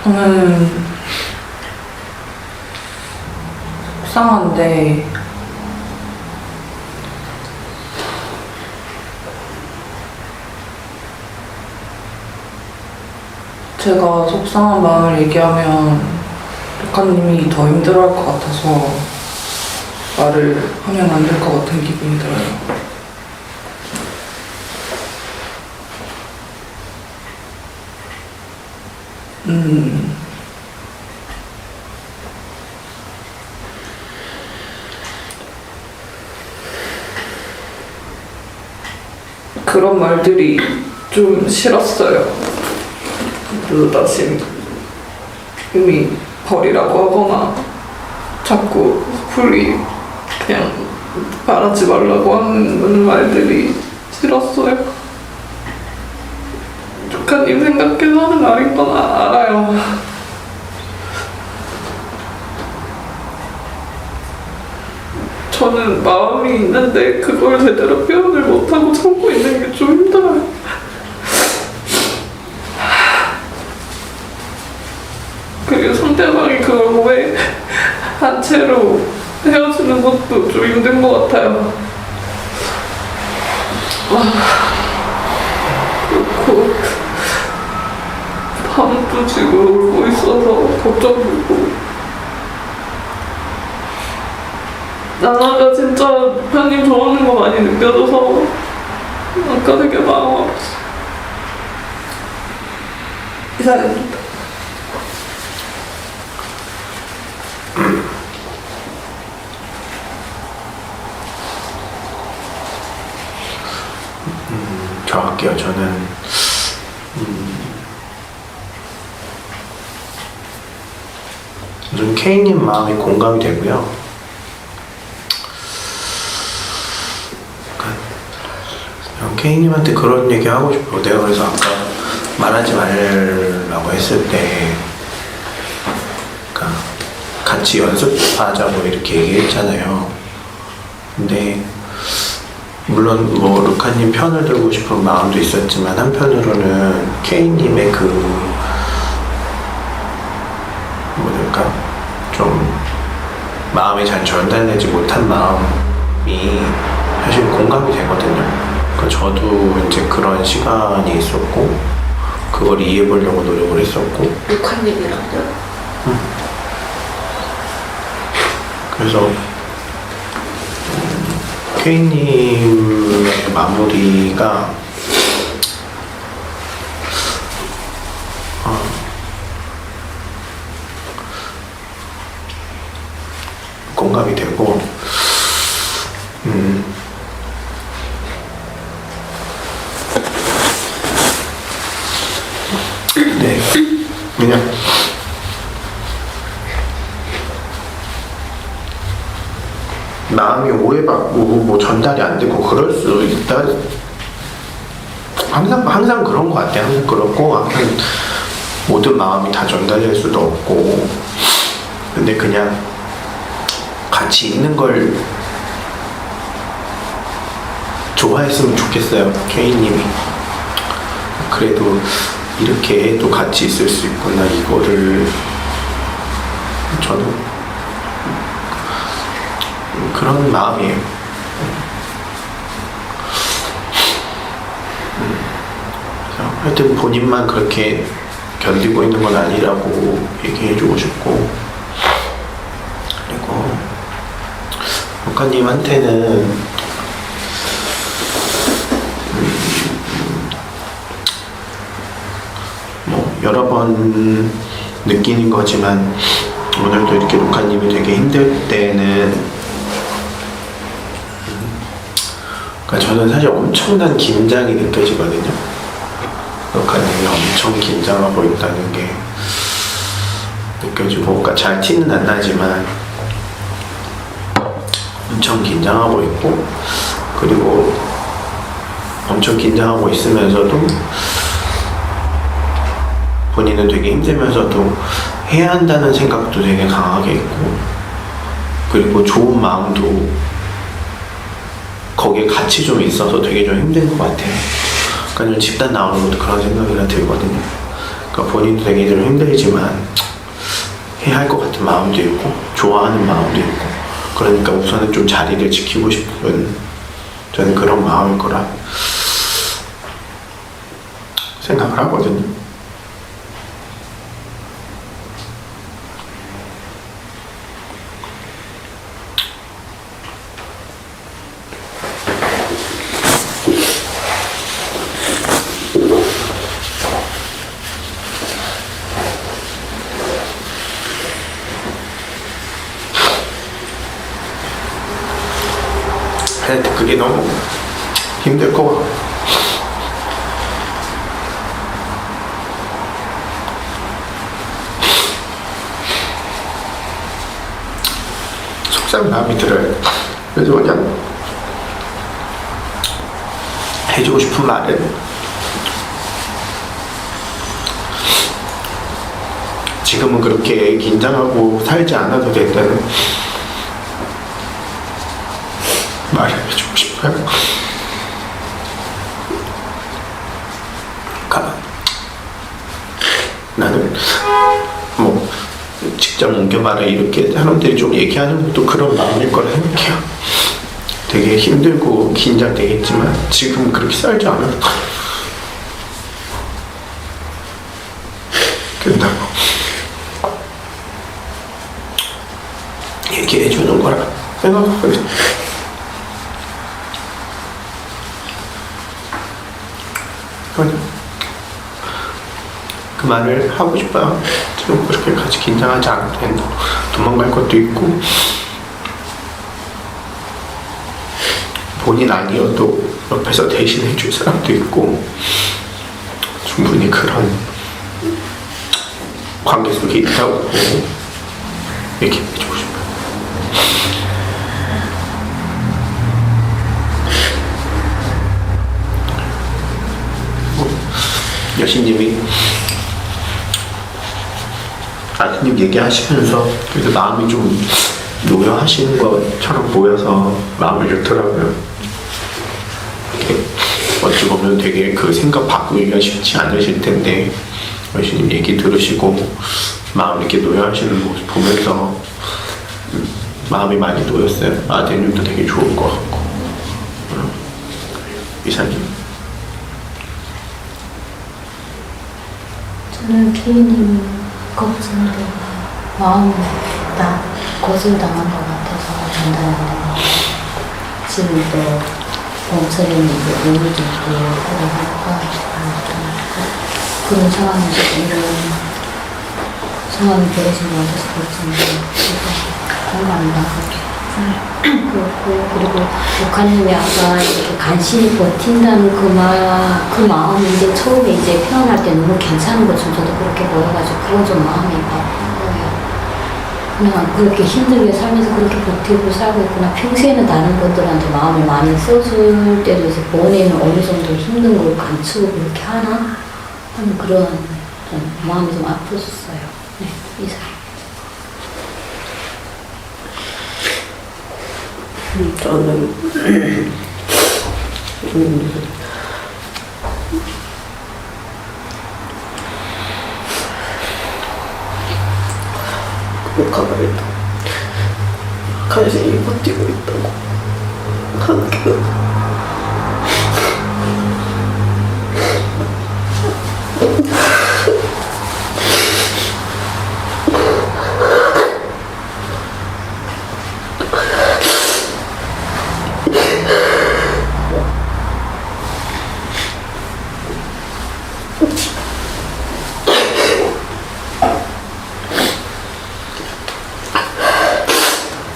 저는 속상한데 제가 속상한 마음을 얘기하면 루카님이 더 힘들어할 것 같아서 말을 하면 안 될 것 같은 기분이 들어요. 그런 그런 말들이 좀 싫었어요. 느닷이 이미 버리라고 하거나 자꾸 풀이 그냥 말하지 말라고 하는 말들이 싫었어요. 조카님 생각해서 하는 말인 건 알아요. 저는 마음이 있는데 그걸 제대로 표현을 못하고 참고 있는 게 좀 힘들어요. 그리고 상대방이 그걸 왜 한 채로 헤어지는 것도 좀 힘든 것 같아요. 그렇고 밤도 지금 울고 있어서 걱정되고 나나가 진짜 편님 좋아하는 거 많이 느껴져서 아까 되게 마음 아팠어. 이사입니다. 저 할게요. 저는 우선 K님 마음이 공감이 되고요. K님한테 그런 얘기 하고 싶어. 내가 그래서 아까 말하지 말라고 했을 때, 그러니까 같이 연습하자고 이렇게 얘기했잖아요. 근데 물론 뭐 루카님 편을 들고 싶은 마음도 있었지만 한편으로는 K님의 그 뭐랄까 좀 마음이 잘 전달되지 못한 마음이 사실 공감이 되거든요. 그러니까 저도 이제 그런 시간이 있었고 그걸 이해해 보려고 노력을 했었고. 루카님이랑요? 그래서 K님의 마무리가 공감이 되고 네, 그냥 마음이 오해받고 뭐 전달이 안 되고 그럴 수 있다. 항상 그런 것 같아요. 항상 그렇고 항상 모든 마음이 다 전달될 수도 없고. 근데 그냥 같이 있는 걸 좋아했으면 좋겠어요. K님이 그래도 이렇게 또 같이 있을 수 있구나 이거를 저는 그런 마음이에요. 그래서 하여튼 본인만 그렇게 견디고 있는 건 아니라고 얘기해주고 싶고, 그리고 루카님한테는 뭐 여러 번 느끼는 거지만 오늘도 이렇게 루카님이 되게 힘들 때는 그러니까 저는 사실 엄청난 긴장이 느껴지거든요. 루카님이 엄청 긴장하고 있다는 게 느껴지고, 그러니까 잘 티는 안 나지만 엄청 긴장하고 있고, 그리고 엄청 긴장하고 있으면서도 본인은 되게 힘들면서도 해야 한다는 생각도 되게 강하게 있고, 그리고 좋은 마음도 거기에 같이 좀 있어서 되게 좀 힘든 것 같아요. 그러니까 집단 나오는 것도 그런 생각이 들거든요. 그러니까 본인도 되게 좀 힘들지만 해야 할 것 같은 마음도 있고 좋아하는 마음도 있고, 그러니까 우선은 좀 자리를 지키고 싶은 저는 그런 마음일 거라 생각을 하거든요. 하여튼 그게 너무 힘들 것 같고 싹 마음이 들어요. 그래서 그냥 해주고 싶은 말은 지금은 그렇게 긴장하고 살지 않아도 된다는 말을 해주고 싶어요. 나는 뭐 직장 옮겨봐라 이렇게 사람들이 좀 얘기하는 것도 그런 마음일 거라 생각해요. 되게 힘들고 긴장되겠지만 지금 그렇게 살지 않아도 된다고 얘기해 주는 거라 생각하거든요. 그 말을 하고 싶어요. 지금 그렇게까지 긴장하지 않아도 된다. 도망갈 것도 있고 본인 아니어도 옆에서 대신해 줄 사람도 있고 충분히 그런 관계 속에 있다고 얘기해 주고 싶어요. 여신님이 아드님 얘기하시면서 그래도 마음이 좀 노여하시는 것처럼 보여서 마음을 좋더라고요. 이렇게 어찌 보면 되게 그 생각 바꾸기가 쉽지 않으실 텐데 여신님 얘기 들으시고 마음 이렇게 노여하시는 모습 보면서 마음이 많이 놓였어요. 아드님도 되게 좋을 것 같고. 이사님. 저는 피디님 걱정도 마음이 다 고소당한 것 같아서 전달하는데 지금도 범설이는 우울도 있고 하니까 그런 상황에서 이런 상황이 벌어진 것 같아서 걱정이 공감합니다. 그렇고 그리고 북한님이 아까 이렇게 간신히 버틴다는 그 마음이 이제 처음에 이제 표현할 때 너무 괜찮은 것처럼 저도 그렇게 보여가지고 그건 좀 마음이 아픈 거예요. 그냥 그렇게 힘들게 살면서 그렇게 버티고 살고 있구나. 평소에는 다른 분들한테 마음을 많이 써줄 때도 이제 본인은 어느 정도 힘든 걸 감추고 그렇게 하나 하는 그런 좀 마음이 좀 아팠어요. 네, 이상. 저는 가만히 간신히 버티고 있다고 하는 게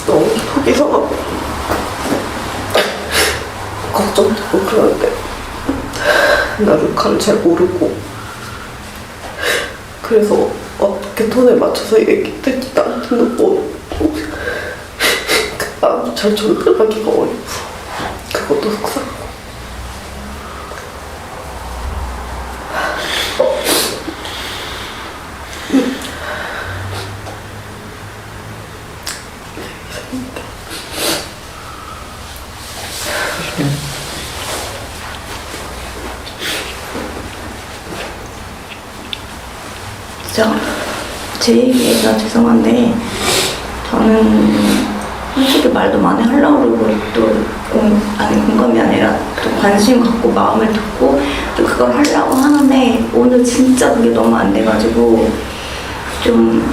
너무 속이 상하고 걱정되고 그러는데 나 루카를 잘 모르고 그래서 어떻게 톤을 맞춰서 얘기했는지 나한테는 마음도 잘 전달하기가 어렵고 그것도 속상하고 진짜 제 얘기가 죄송한데 저는 솔직히 말도 많이 하려고 그러고 또 아니 공감이 아니라 또 관심 갖고 마음을 듣고 또 그걸 하려고 하는데 오늘 진짜 그게 너무 안 돼가지고 좀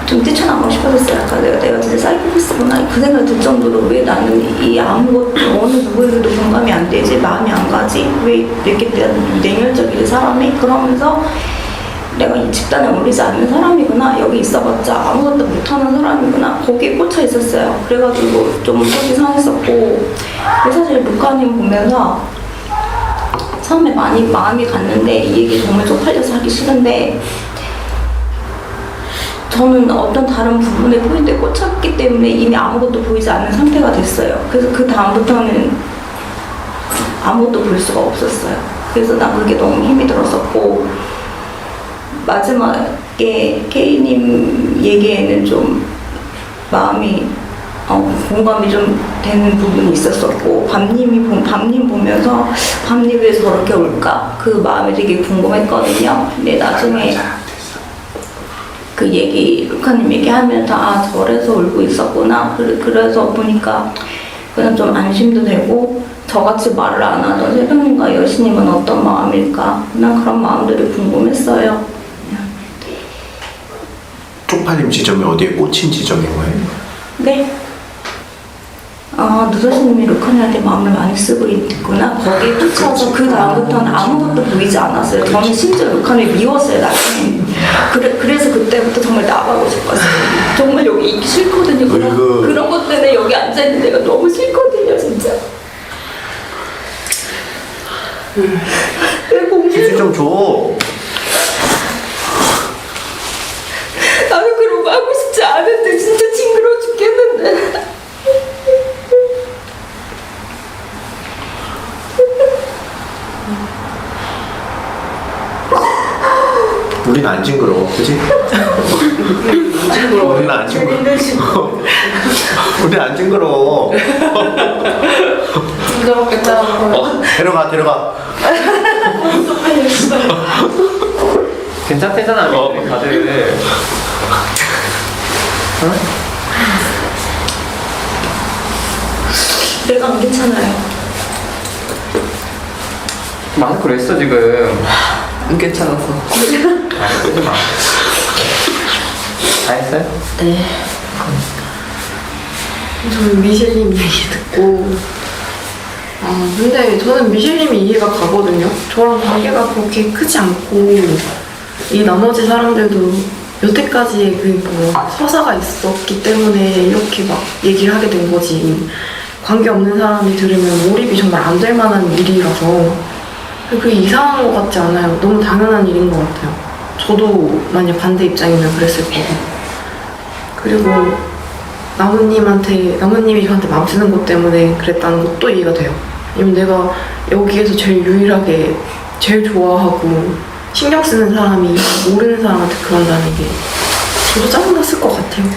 뛰쳐나가고 싶어졌어요. 약간 내가 진짜 사이코패스구나 그 생각이 들 정도로 왜 나는 이 아무것도 어느 누구에게도 공감이 안 되지 마음이 안 가지 왜 이렇게 냉혈적이지 사람이 그러면서 내가 이 집단에 어울리지 않는 사람이구나 여기 있어봤자 아무것도 못하는 사람이구나 거기에 꽂혀 있었어요. 그래가지고 좀 속이 상했었고 사실 루카님 보면서 처음에 많이 마음이 갔는데 이 얘기 정말 쪽팔려서 하기 싫은데 저는 어떤 다른 부분에 포인트에 꽂혔기 때문에 이미 아무것도 보이지 않는 상태가 됐어요. 그래서 그 다음부터는 아무것도 볼 수가 없었어요. 그래서 나 그게 너무 힘이 들었었고, 마지막에 K님 얘기에는 좀 마음이 공감이 좀 되는 부분이 있었었고, 밤님 보면서 밤님 왜 저렇게 울까? 그 마음이 되게 궁금했거든요. 근데 나중에 그 루카님 얘기하면서 아 저래서 울고 있었구나. 그래서 보니까 그냥 좀 안심도 되고, 저같이 말을 안 하던 새벽님과 여신님은 어떤 마음일까? 그냥 그런 마음들이 궁금했어요. 쪽팔림 지점이 어디에 꽂힌 지점인 거예요? 네. 누더신님이 루카님한테 마음을 많이 쓰고 있구나. 거기에 꽂혀서 그 다음부터는 아무것도 보이지 않았어요. 저는 심지어 루카님이 미웠어요, 나중에. 그래서 그때부터 정말 나가고 싶었어요. 정말 여기 있기 싫거든요. 그런 것 때문에 여기 앉아있는 데가 너무 싫거든요, 진짜. 내 휴지 좀 줘. 나는 그런 거 하고 싶지 않은데 진짜 징그러워 죽겠는데. 우린 안 징그러워, 그치? 우리는 안 징그러워. 우리 안 징그러워. 징그럽겠다. 데려가. 괜찮대잖아, 우리 다들. 내가 안 괜찮아요. 많이 그랬어, 지금. 안 괜찮아서. 끄지 마. 다 했어요? 네. 저는 미실님 얘기 듣고, 근데 저는 미실님이 이해가 가거든요. 저랑 관계가 그렇게 크지 않고, 이 나머지 사람들도 여태까지의 서사가 있었기 때문에 이렇게 막 얘기를 하게 된 거지. 관계 없는 사람이 들으면 몰입이 정말 안 될 만한 일이라서 그게 이상한 것 같지 않아요. 너무 당연한 일인 것 같아요. 저도 만약 반대 입장이면 그랬을 거고. 그리고 나무님이 저한테 마음 쓰는 것 때문에 그랬다는 것도 이해가 돼요. 왜냐면 내가 여기에서 제일 유일하게 제일 좋아하고 신경 쓰는 사람이 모르는 사람한테 그런다는 게 저도 짜증났을 것 같아요.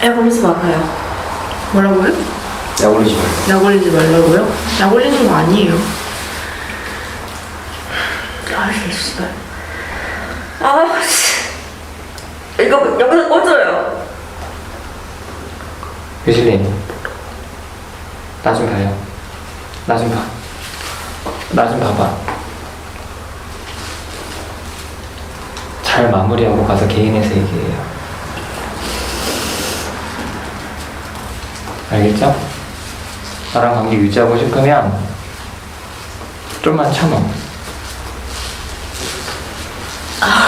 약 올리지 말아요. 뭐라고요? 약 올리지 말고. 약 올리지 말라고요? 약 올리는 거 아니에요. 씨발. 이거 여기서 꺼져요. 유실님, 나 좀 봐요. 나 좀 봐. 나 좀 봐봐. 잘 마무리하고 가서 개인에서 얘기해요. 알겠죠? 나랑 관계 유지하고 싶으면 좀만 참아.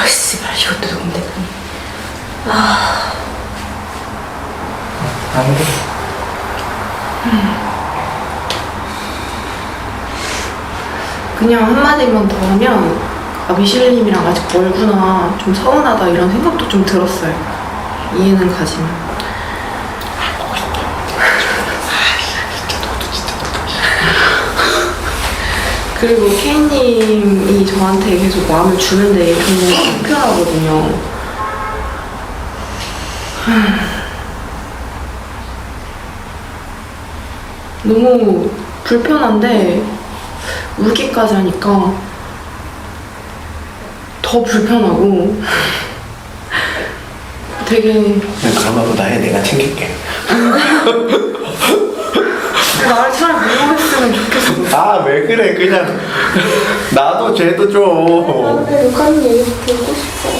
씨발, 이것도 녹음됐네. 안 돼. 그냥 한마디만 더 하면 미실님이랑 아직 멀구나, 좀 서운하다 이런 생각도 좀 들었어요. 이해는 가지만. 그리고 K님이 저한테 계속 마음을 주는데 저는 불편하거든요. 너무 불편한데 울기까지 하니까 더 불편하고 되게 그런 말보다 해. 내가 챙길게. 나를 차라리 모르겠으면 좋겠어. 왜 그래. 그냥 나도 쟤도 좀. 루카님 얘기 듣고 싶어.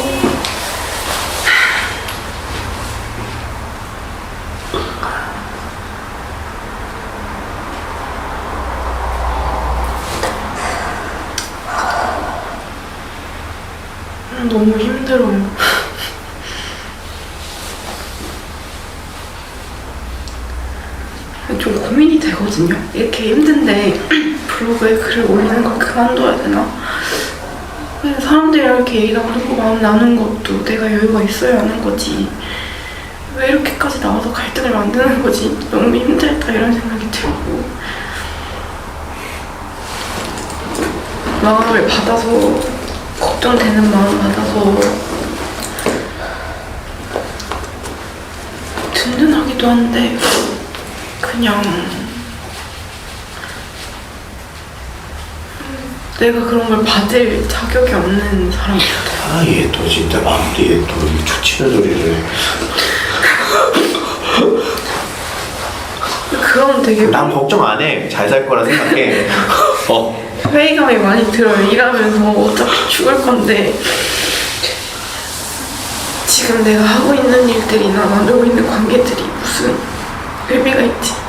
너무 힘들어요. 좀 고민이 되거든요. 이렇게 힘든데 블로그에 글을 올리는 걸 그만둬야 되나? 그냥 사람들이랑 이렇게 얘기 나누고 마음 나누는 것도 내가 여유가 있어야 하는 거지. 왜 이렇게까지 나와서 갈등을 만드는 거지? 너무 힘들다 이런 생각이 들고 마음을 받아서 걱정되는 마음 받아서 든든하기도 한데 그냥 내가 그런 걸 받을 자격이 없는 사람 같아요. 아, 얘 또 진짜 마음도 얘 또 초치는 소리를 해. 그럼 되게 난 걱정 안 해. 잘 살 거라 생각해. 회의감이 많이 들어요. 일하면서 어차피 죽을 건데 지금 내가 하고 있는 일들이나 나누고 있는 관계들이 무슨 의미가 있지?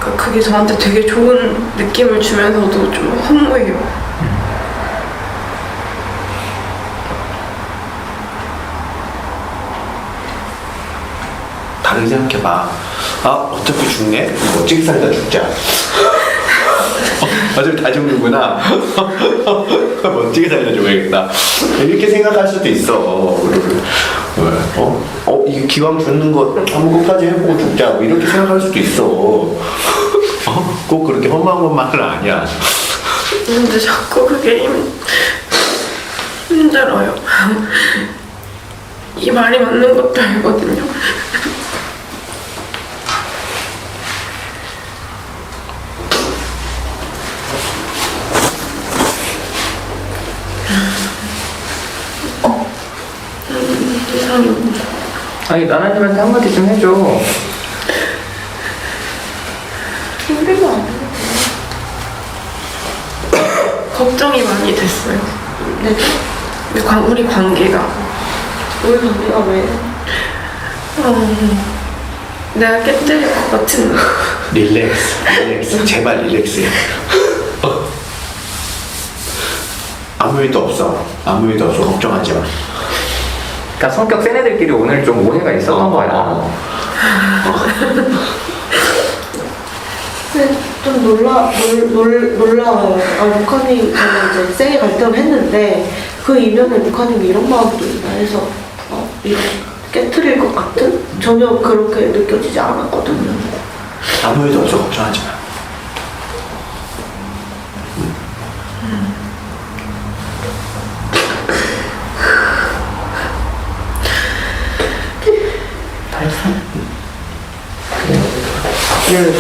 그러니까 그게 저한테 되게 좋은 느낌을 주면서도 좀 허무해요. 다르게 생각해봐. 아, 어차피 죽네? 멋지게 살다 죽자. 어차피 다 죽는구나. 멋지게 살다 죽어야겠다. 이렇게 생각할 수도 있어. 이 기왕 죽는 거 한번 끝까지 해보고 죽자. 뭐 이렇게 생각할 수도 있어. 꼭 그렇게 험한 것만은 아니야. 근데 자꾸 그게 힘들어요. 이 말이 맞는 것도 알거든요. 아니 나나님한테 한마디 좀 해줘. 힘들면 안 돼요. 걱정이 많이 됐어요. 네. 근데 우리 관계가 우리 관계가 왜? 내가 깨뜨릴 것 같은 릴렉스. 제발 릴렉스해. 아무 일도 없어. 걱정하지 마. 그러니까 성격 센 애들끼리 오늘 좀 오해가 있었던 거야. 근데 좀 놀라워요. 루카님이 저는 이제 세게 갈등을 했는데 그 이면에 루카님이 이런 마음도 있나 해서 이렇게 깨트릴 것 같은? 전혀 그렇게 느껴지지 않았거든요. 아무 일도 없어. 걱정하지 마. 그래.